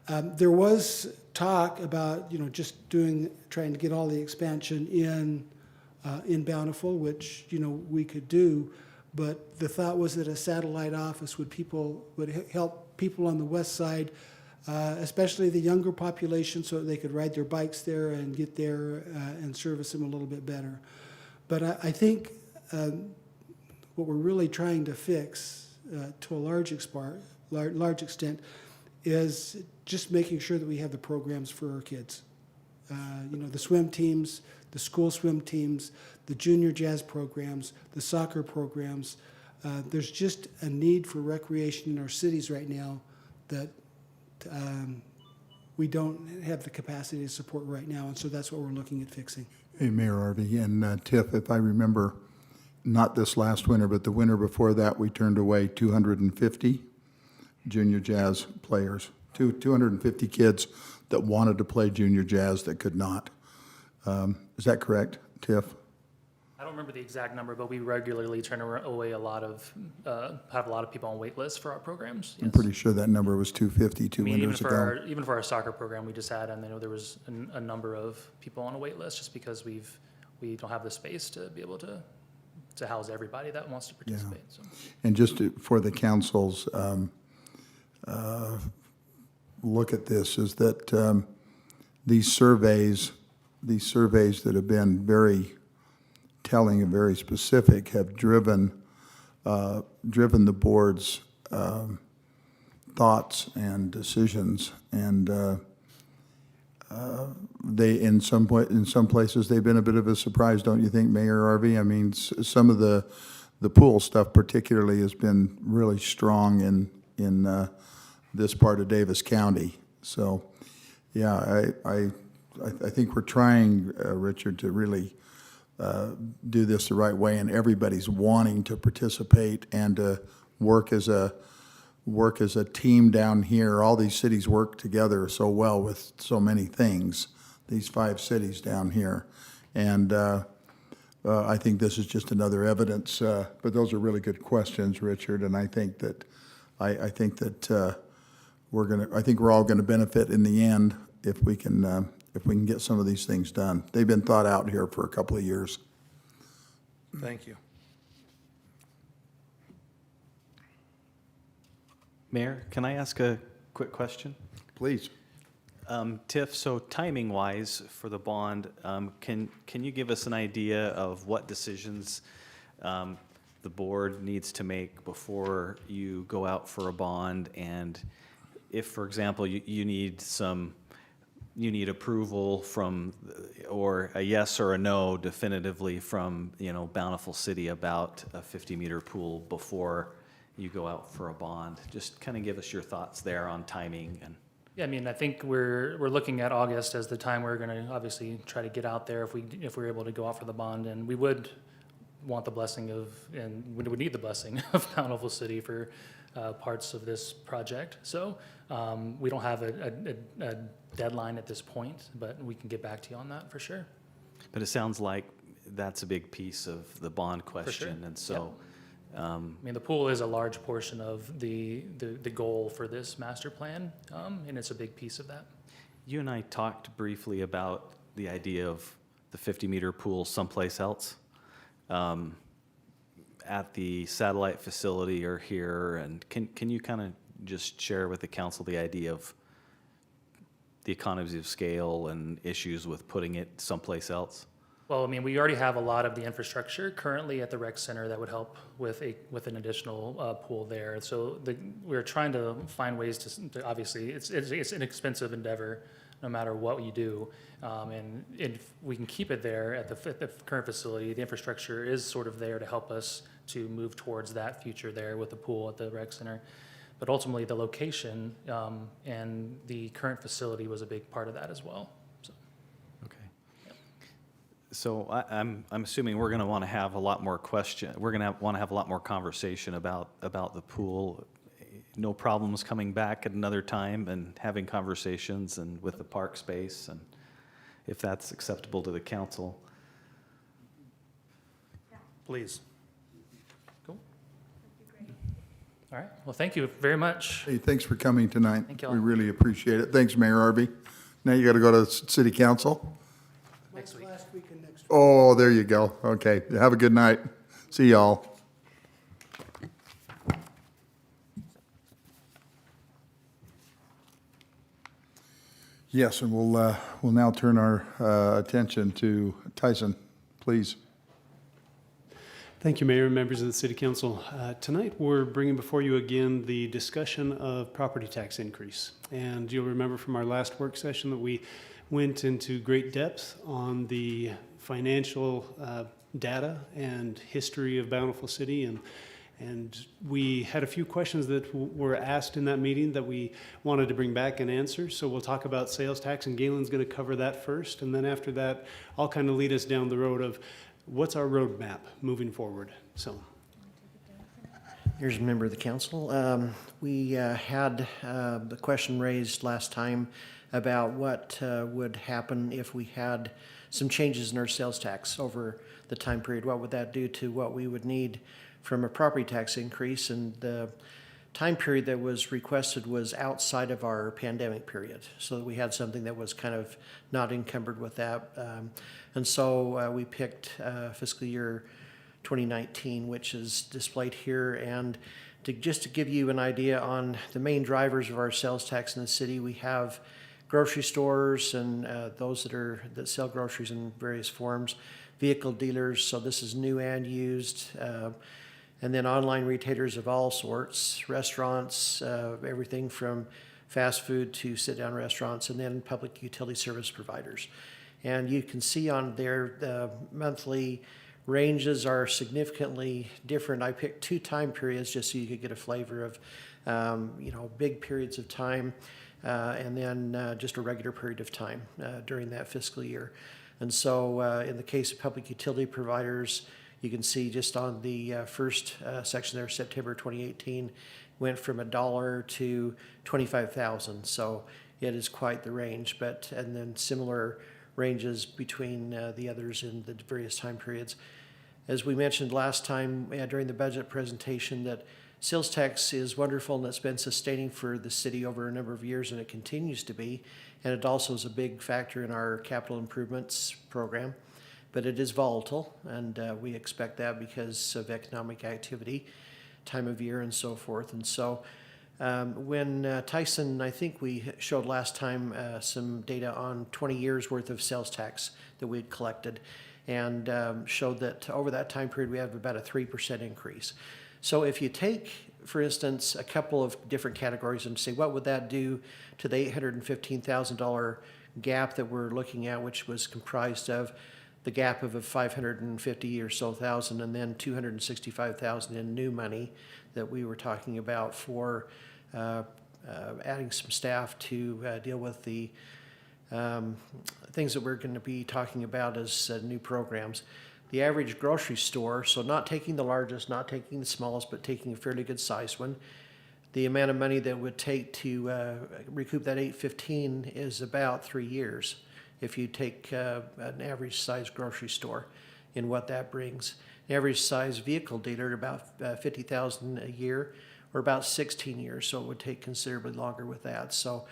There was talk about, you know, just trying to get all the expansion in Bountiful, which, you know, we could do, but the thought was that a satellite office would help people on the west side, especially the younger population, so that they could ride their bikes there and get there and service them a little bit better. But I think what we're really trying to fix to a large extent is just making sure that we have the programs for our kids. You know, the swim teams, the school swim teams, the junior jazz programs, the soccer programs. There's just a need for recreation in our cities right now that we don't have the capacity to support right now, and so that's what we're looking at fixing. Hey, Mayor Harvey and Tiff, if I remember, not this last winter, but the winter before that, we turned away 250 junior jazz players, 250 kids that wanted to play junior jazz that could not. Is that correct, Tiff? I don't remember the exact number, but we regularly turn away have a lot of people on wait lists for our programs. I'm Yes. pretty sure that number was 250 two I mean, winters ago. even for our soccer program we just had, and I know there was a number of people on a wait list just because we don't have the space to be able to house everybody that wants to participate. So. And just for the council's look at this, is that these surveys that have been very telling and very specific have driven the board's thoughts and decisions, and they in some places they've been a bit of a surprise, don't you think, Mayor Harvey? I mean, some of the pool stuff particularly has been really strong in this part of Davis County. So, yeah, I think we're trying, Richard, to really do this the right way, and everybody's wanting to participate and to work as a team down here. All these cities work together so well with so many things, these 5 cities down here. And I think this is just another evidence, but those are really good questions, Richard, and I think that we're all gonna benefit in the end if we can get some of these things done. They've been thought out here for a couple of years. Thank you. Mayor, can I ask a quick question? Please. Tiff, so timing-wise for the bond, can you give us an idea of what decisions the the board needs to make before you go out for a bond? And if, for example, you need you need approval from, or a yes or a no definitively from, Bountiful City about a 50-meter pool before you go out for a bond. Just kind of give us your thoughts there on timing and. Yeah, I mean, I think we're looking at August as the time we're gonna obviously try to get out there if we're able to go out for the bond, and we would want the blessing of, and we would need the blessing of Bountiful City for parts of this project. So we don't have a deadline at this point, but we can get back to you on that for sure. But it sounds like that's a big piece of the bond question, and so. I mean, the pool is a large portion of the goal for this master plan, and it's a big piece of that. You and I talked briefly about the idea of the 50-meter pool someplace else, at the satellite facility or here, and can you kind of just share with the council the idea of the economies of scale and issues with putting it someplace else? Well, I mean, we already have a lot of the infrastructure currently at the rec center that would help with an additional pool there. So we're trying to find ways to obviously, it's an expensive endeavor no matter what you do. And if we can keep it there at the current facility, the infrastructure is sort of there to help us to move towards that future there with the pool at the rec center. But ultimately, the location and the current facility was a big part of that as well. So I'm assuming we're going to want to have a lot more we're going to want to have a lot more conversation about the pool. No problems coming back at another time and having conversations and with the park space, and if that's acceptable to the council. Please. Cool. All right. Well, thank you very much. Hey, thanks for coming tonight. Thank you all. We really appreciate it. Thanks, Mayor Arby. Now you got to go to city council. Next week. Last week and next week. Oh, there you go. Okay, have a good night. See y'all. Yes, and we'll now turn our attention to Tyson, please. Thank you, Mayor and members of the City Council. Tonight, we're bringing before you again the discussion of property tax increase. And you'll remember from our last work session that we went into great depth on the financial data and history of Bountiful City, and we had a few questions that were asked in that meeting that we wanted to bring back and answer. So we'll talk about sales tax, and Galen's going to cover that first, and then after that, I'll kind of lead us down the road of what's our roadmap moving forward. So. Here's a member of the council. We had the question raised last time about what would happen if we had some changes in our sales tax over the time period. What would that do to what we would need from a property tax increase? And the time period that was requested was outside of our pandemic period, so that we had something that was kind of not encumbered with that. And so we picked fiscal year 2019, which is displayed here. And just to give you an idea on the main drivers of our sales tax in the city, we have grocery stores and those that sell groceries in various forms, vehicle dealers, so this is new and used, and then online retailers of all sorts, restaurants, everything from fast food to sit-down restaurants, and then public utility service providers. And you can see on there the monthly ranges are significantly different. I picked 2 time periods just so you could get a flavor of, big periods of time, and then just a regular period of time during that fiscal year. And so in the case of public utility providers, you can see just on the first section there, September 2018, went from $1 to $25,000. So it is quite the range, and then similar ranges between the others in the various time periods. As we mentioned last time during the budget presentation, that sales tax is wonderful and it's been sustaining for the city over a number of years, and it continues to be. And it also is a big factor in our capital improvements program. But it is volatile, and we expect that because of economic activity, time of year, and so forth. And so when Tyson, I think we showed last time some data on 20 years worth of sales tax that we had collected. and showed that over that time period, we have about a 3% increase. So if you take, for instance, a couple of different categories and say, what would that do to the $815,000 gap that we're looking at, which was comprised of the gap of 550 or so thousand, and then 265,000 in new money that we were talking about for adding some staff to deal with the things that we're going to be talking about as new programs. The average grocery store, so not taking the largest, not taking the smallest, but taking a fairly good sized one, the amount of money that it would take to recoup that 815 is about 3 years if you take an average size grocery store and what that brings. An average size vehicle dealer, about 50,000 a year, or about 16 years, so it would take considerably longer with that. So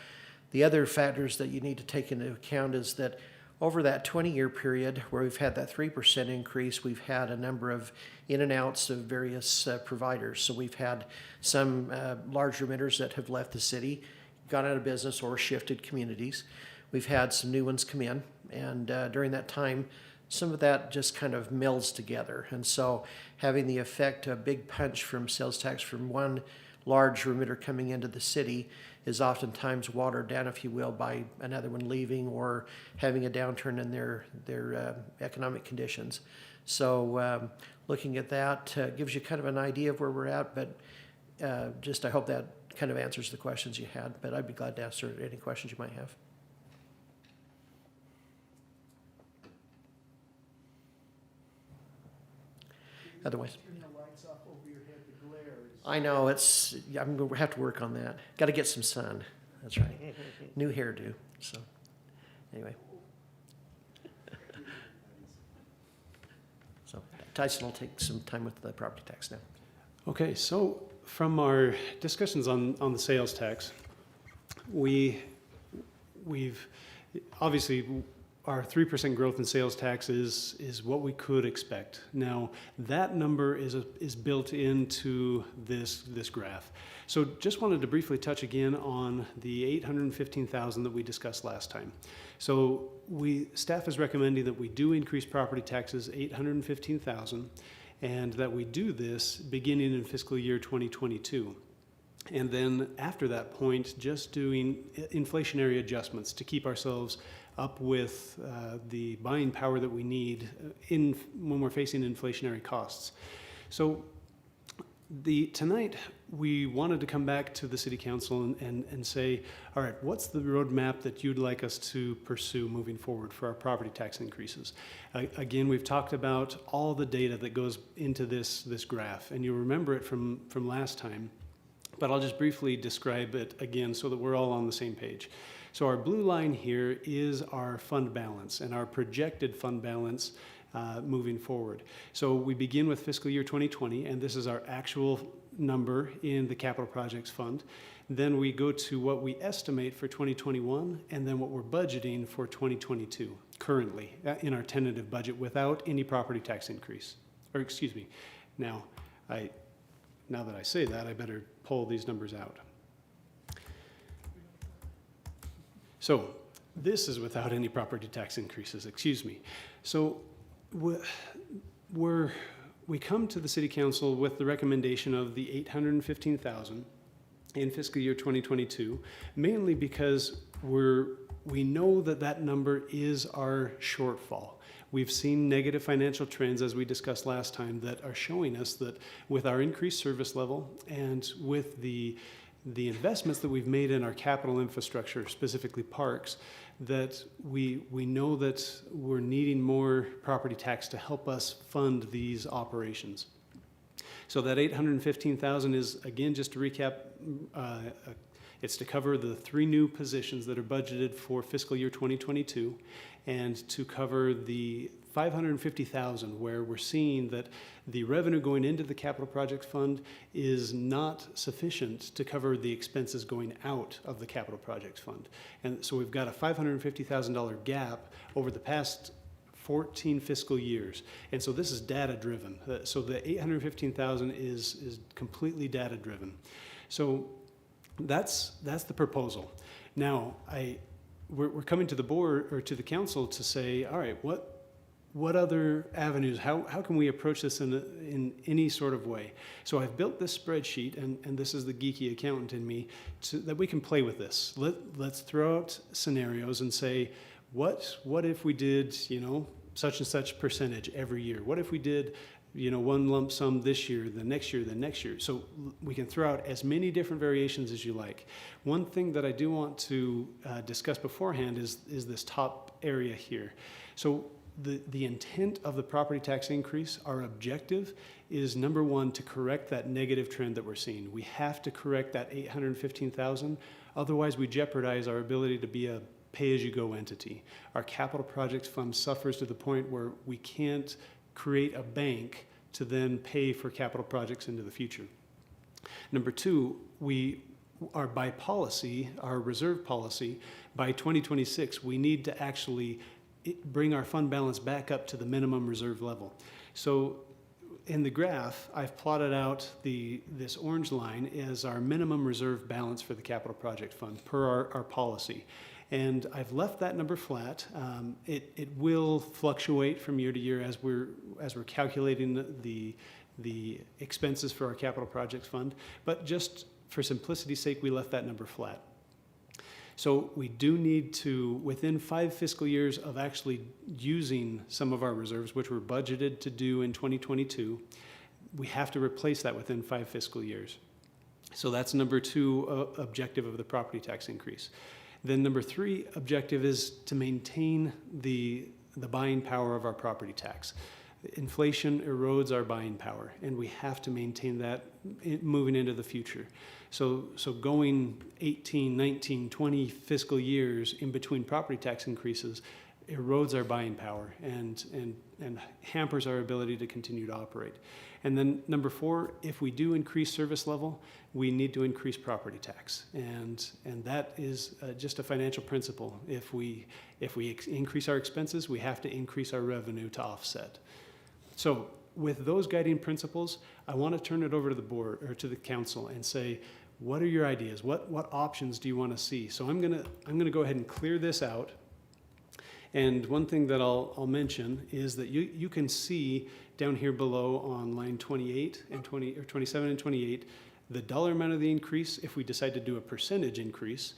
the other factors that you need to take into account is that over that 20-year period where we've had that 3% increase, we've had a number of in and outs of various providers. So we've had some large remitters that have left the city, gone out of business, or shifted communities. We've had some new ones come in, and during that time, some of that just kind of melds together. And so having the effect, a big punch from sales tax from one large remitter coming into the city is oftentimes watered down, if you will, by another one leaving or having a downturn in their economic conditions. So looking at that gives you kind of an idea of where we're at, but just I hope that kind of answers the questions you had, but I'd be glad to answer any questions you might have. Otherwise, Turn the lights off over your head, the glare is. I know I'm going to have to work on that. Got to get some sun. That's right. New hairdo. So, anyway. So Tyson will take some time with the property tax now. Okay, so from our discussions on the sales tax, we've obviously our 3% growth in sales tax is what we could expect. Now, that number is built into this graph. So just wanted to briefly touch again on the 815,000 that we discussed last time. So staff is recommending that we do increase property taxes 815,000, and that we do this beginning in fiscal year 2022. And then after that point, just doing inflationary adjustments to keep ourselves up with the buying power that we need when we're facing inflationary costs. So tonight we wanted to come back to the City Council and say, all right, what's the roadmap that you'd like us to pursue moving forward for our property tax increases? Again, we've talked about all the data that goes into this graph, and you'll remember it from last time, but I'll just briefly describe it again so that we're all on the same page. So our blue line here is our fund balance and our projected fund balance moving forward. So we begin with fiscal year 2020, and this is our actual number in the capital projects fund. Then we go to what we estimate for 2021, and then what we're budgeting for 2022 currently in our tentative budget without any property tax increase. Or excuse me, now that I say that, I better pull these numbers out. So this is without any property tax increases, excuse me. So we come to the City Council with the recommendation of the 815,000 in fiscal year 2022, mainly because we know that number is our shortfall. We've seen negative financial trends, as we discussed last time, that are showing us that with our increased service level and with the investments that we've made in our capital infrastructure, specifically parks, that we know that we're needing more property tax to help us fund these operations. So that 815,000 is, again, just to recap, it's to cover the 3 new positions that are budgeted for fiscal year 2022, and to cover the 550,000 where we're seeing that the revenue going into the capital projects fund is not sufficient to cover the expenses going out of the capital projects fund. And so we've got a $550,000 gap over the past 14 fiscal years. And so this is data driven. So the 815,000 is completely data driven. So that's the proposal. Now, we're coming to the board or to the council to say, all right, what other avenues, how can we approach this in any sort of way? So I've built this spreadsheet, and this is the geeky accountant in me, that we can play with this. Let's throw out scenarios and say, what if we did, such and such percentage every year? What if we did, one lump sum this year, the next year, the next year? So we can throw out as many different variations as you like. One thing that I do want to discuss beforehand is this top area here. So the intent of the property tax increase, our objective is, number one, to correct that negative trend that we're seeing. We have to correct that 815,000. Otherwise, we jeopardize our ability to be a pay-as-you-go entity. Our capital projects fund suffers to the point where we can't create a bank to then pay for capital projects into the future. Number two, by policy, our reserve policy, by 2026, we need to actually bring our fund balance back up to the minimum reserve level. So in the graph, I've plotted out this orange line as our minimum reserve balance for the capital project fund per our policy. And I've left that number flat. It will fluctuate from year to year as we're calculating the expenses for our capital projects fund. But just for simplicity's sake, we left that number flat. So we do need to, within 5 fiscal years of actually using some of our reserves, which we're budgeted to do in 2022, we have to replace that within 5 fiscal years. So that's number 2 objective of the property tax increase. Then number 3 objective is to maintain the buying power of our property tax. Inflation erodes our buying power, and we have to maintain that moving into the future. So going 18, 19, 20 fiscal years in between property tax increases erodes our buying power and hampers our ability to continue to operate. And then number 4, if we do increase service level, we need to increase property tax. And that is just a financial principle. If we increase our expenses, we have to increase our revenue to offset. So with those guiding principles, I want to turn it over to the board or to the council and say, what are your ideas? What options do you want to see? So I'm gonna go ahead and clear this out. And one thing that I'll mention is that you can see down here below on line 28 and 27 and 28 the dollar amount of the increase if we decide to do a percentage increase,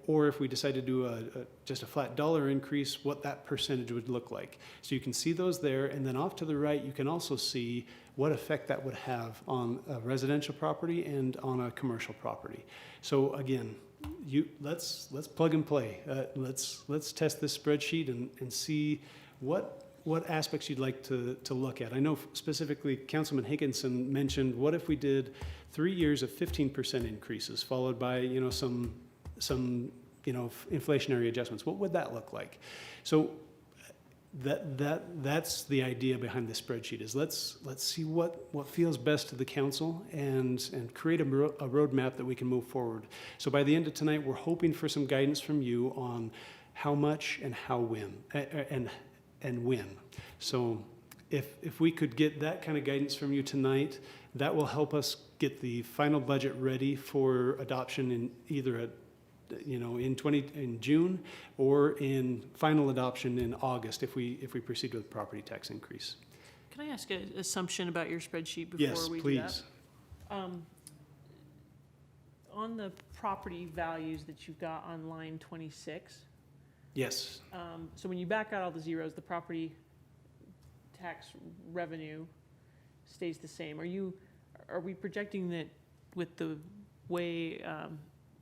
or if we decide to do just a flat dollar increase, what that percentage would look like. So you can see those there, and then off to the right, you can also see what effect that would have on a residential property and on a commercial property. So again, let's plug and play. Let's test this spreadsheet and see what aspects you'd like to look at. I know specifically Councilman Higginson mentioned, what if we did 3 years of 15% increases followed by some inflationary adjustments? What would that look like? So that's the idea behind the spreadsheet, is let's see what feels best to the council and create a roadmap that we can move forward. So by the end of tonight, we're hoping for some guidance from you on how much and how when and when. So if we could get that kind of guidance from you tonight, that will help us get the final budget ready for adoption in either in June or in final adoption in August if we proceed with property tax increase. Can I ask an assumption about your spreadsheet before we do that? Yes, please. On the property values that you've got on line 26, Yes. so when you back out all the zeros, the property tax revenue stays the same. Are we projecting that with the way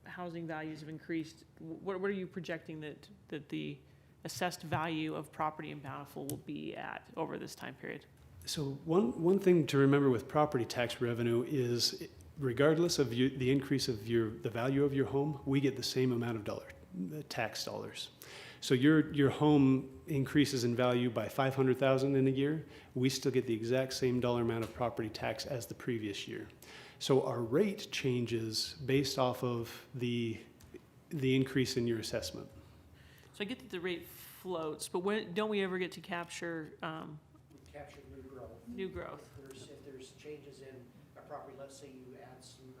housing values have increased, what are you projecting that the assessed value of property in Bountiful will be at over this time period? So one thing to remember with property tax revenue is, regardless of the increase of the value of your home, we get the same amount of tax dollars. So your home increases in value by $500,000 in a year, we still get the exact same dollar amount of property tax as the previous year. So our rate changes based off of the increase in your assessment. So I get that the rate floats, but don't we ever get to capture Capture new growth. new growth? If there's changes in a property, let's say you add some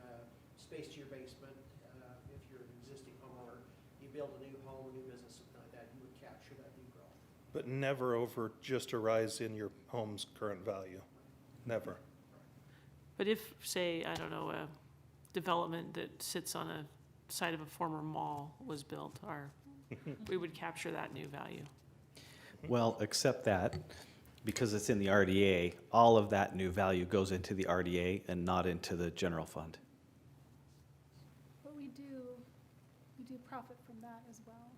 space to your basement, if you're an existing homeowner, you build a new home, a new business, something like that, you would capture that new growth. But never over just a rise in your home's current value. Never. But if, say, I don't know, a development that sits on a site of a former mall was built, we would capture that new value. Well, except that, because it's in the RDA, all of that new value goes into the RDA and not into the general fund. But we do profit from that as well.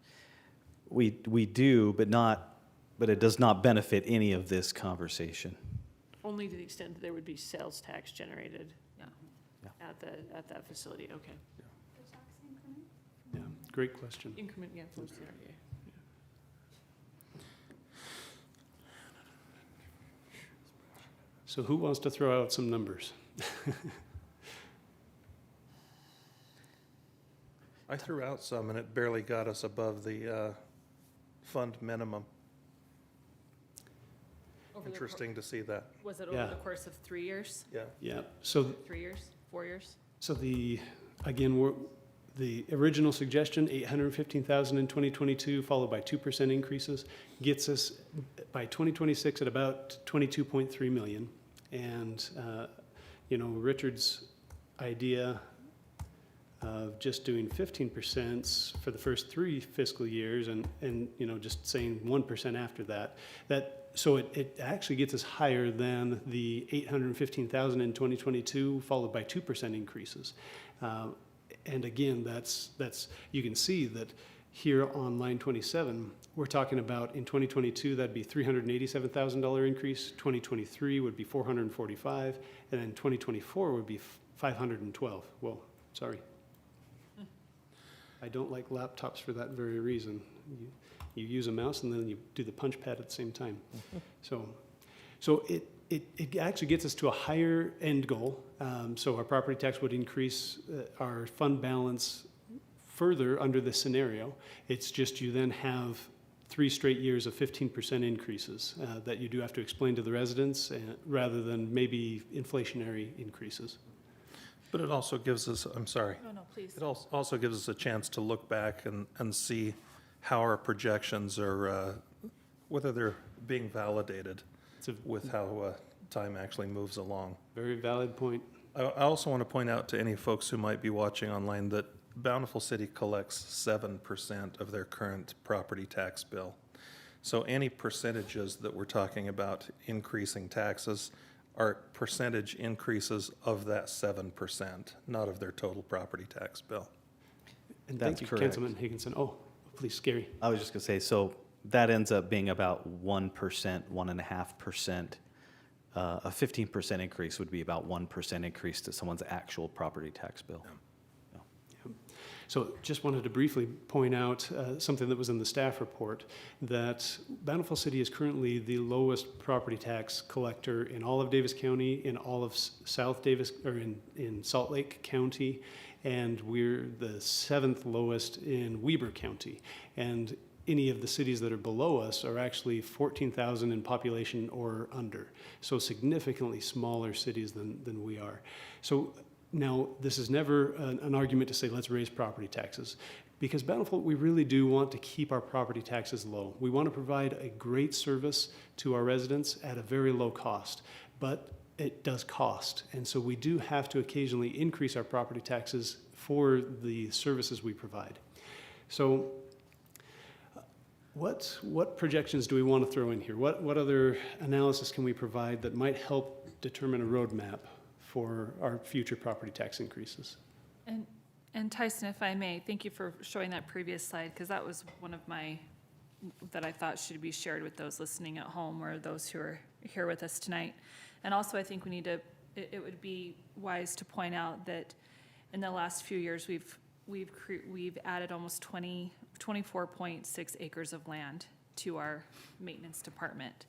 We do, but it does not benefit any of this conversation. Only to the extent that there would be sales tax generated Yeah. at that facility, okay. The tax increment? Yeah, great question. Increment, yeah, flows to the RDA. So who wants to throw out some numbers? I threw out some and it barely got us above the fund minimum. Over the Interesting to see that. Was it over Yeah. the course of 3 years? Yeah. Yeah, so 3 years? 4 years? So the original suggestion, 815,000 in 2022, followed by 2% increases, gets us by 2026 at about 22.3 million. And, Richard's idea of just doing 15% for the first 3 fiscal years and just saying 1% after that, so it actually gets us higher than the 815,000 in 2022, followed by 2% increases. And again, that's you can see that here on line 27, we're talking about in 2022, that'd be $387,000 increase. 2023 would be 445, and then 2024 would be 512. Whoa, sorry. I don't like laptops for that very reason. You use a mouse and then you do the punch pad at the same time. So it actually gets us to a higher end goal. So our property tax would increase our fund balance further under this scenario. It's just you then have 3 straight years of 15% increases that you do have to explain to the residents rather than maybe inflationary increases. But it also gives us, I'm sorry. No, please. It also gives us a chance to look back and see how our projections are, whether they're being validated with how time actually moves along. Very valid point. I also want to point out to any folks who might be watching online that Bountiful City collects 7% of their current property tax bill. So any percentages that we're talking about increasing taxes are percentage increases of that 7%, not of their total property tax bill. And That's thank you, correct. Councilman Higginson. Oh, please, Gary. I was just gonna say, so that ends up being about 1%, 1.5%. A 15% increase would be about 1% increase to someone's actual property tax bill. So just wanted to briefly point out something that was in the staff report, that Bountiful City is currently the lowest property tax collector in all of Davis County, in all of South Davis, or in Salt Lake County, and we're the 7th lowest in Weber County. And any of the cities that are below us are actually 14,000 in population or under, so significantly smaller cities than we are. So now, this is never an argument to say, let's raise property taxes. Because Bountiful, we really do want to keep our property taxes low. We want to provide a great service to our residents at a very low cost. But it does cost. And so we do have to occasionally increase our property taxes for the services we provide. So what projections do we want to throw in here? What other analysis can we provide that might help determine a roadmap for our future property tax increases? And Tyson, if I may, thank you for showing that previous slide, because that was one of that I thought should be shared with those listening at home or those who are here with us tonight. And also, I think it would be wise to point out that in the last few years, we've added almost 24.6 acres of land to our maintenance department,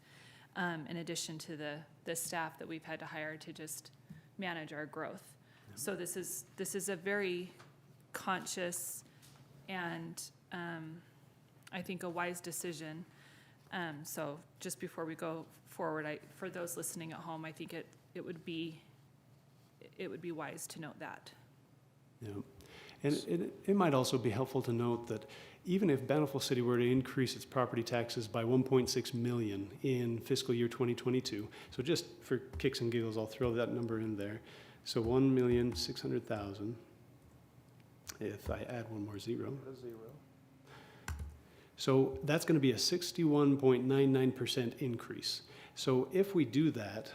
in addition to the staff that we've had to hire to just manage our growth. So this is a very conscious and I think a wise decision. So just before we go forward, for those listening at home, I think it would be wise to note that. Yeah. And it might also be helpful to note that even if Bountiful City were to increase its property taxes by 1.6 million in fiscal year 2022, so just for kicks and giggles, I'll throw that number in there. So 1,600,000, if I add one more zero. So that's going to be a 61.99% increase. So if we do that,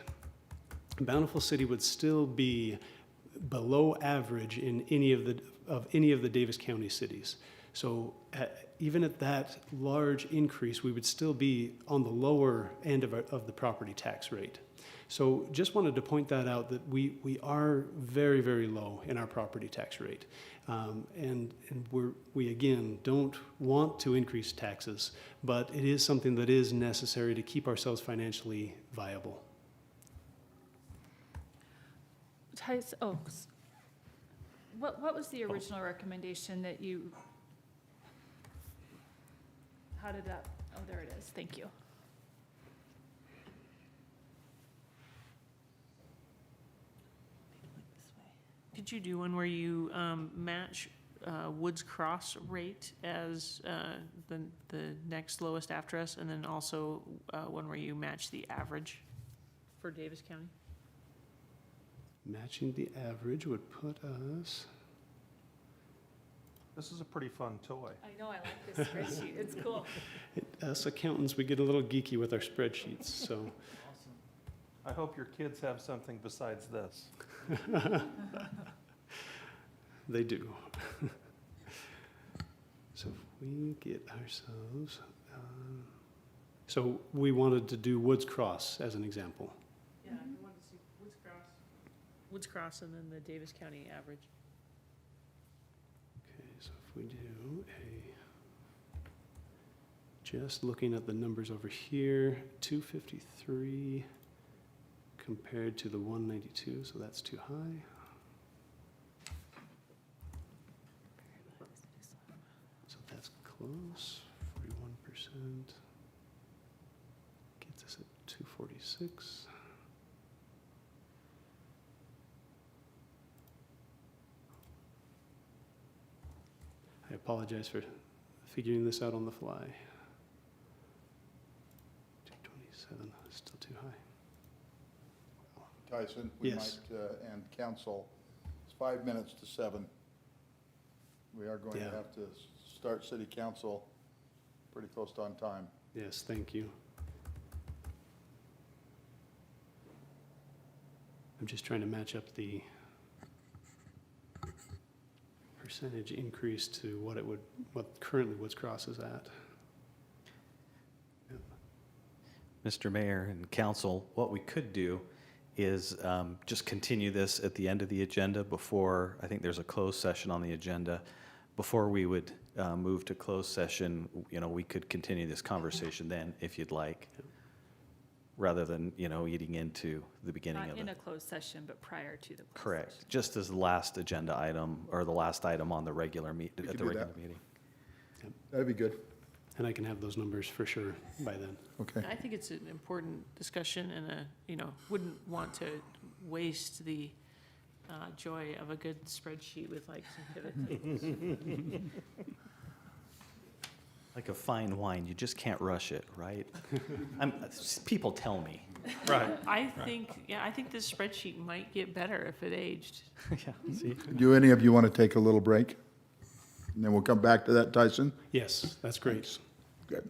Bountiful City would still be below average in any of the Davis County cities. So even at that large increase, we would still be on the lower end of the property tax rate. So just wanted to point that out, that we are very, very low in our property tax rate. And we again don't want to increase taxes, but it is something that is necessary to keep ourselves financially viable. What was the original recommendation that you, how did that, oh, there it is, thank you. Did you do one where you match Woods Cross rate as the next lowest after us, and then also one where you match the average for Davis County? Matching the average would put us, This is a pretty fun toy. I know, I like this spreadsheet, it's cool. us accountants, we get a little geeky with our spreadsheets, so. I hope your kids have something besides this. They do. So if we get ourselves, so we wanted to do Woods Cross as an example. Yeah, I wanted to see Woods Cross and then the Davis County average. Okay, so if we do just looking at the numbers over here, 253 compared to the 192, so that's too high. So that's close, 41%. Gets us at 246. I apologize for figuring this out on the fly. 227, still too high. Tyson, we Yes. might, and council, it's 5 minutes to 7. We are going to Yeah. have to start city council pretty close to on time. Yes, thank you. I'm just trying to match up the percentage increase to what currently Woods Cross is at. Yep. Mr. Mayor and council, what we could do is just continue this at the end of the agenda before, I think there's a closed session on the agenda. Before we would move to closed session, we could continue this conversation then, if you'd like, rather than, eating into the beginning of Not it. in a closed session, but prior to the closed Correct, session. just as the last agenda item, or the last item on the regular We at could the do regular that. meeting. That'd be good. And I can have those numbers for sure by then. Okay. I think it's an important discussion and wouldn't want to waste the joy of a good spreadsheet with like some pivot tables. Like a fine wine, you just can't rush it, right? People tell me. Right. I think this spreadsheet might get better if it aged. Yeah, see? Do any of you want to take a little break? And then we'll come back to that, Tyson? Yes, that's great. Good.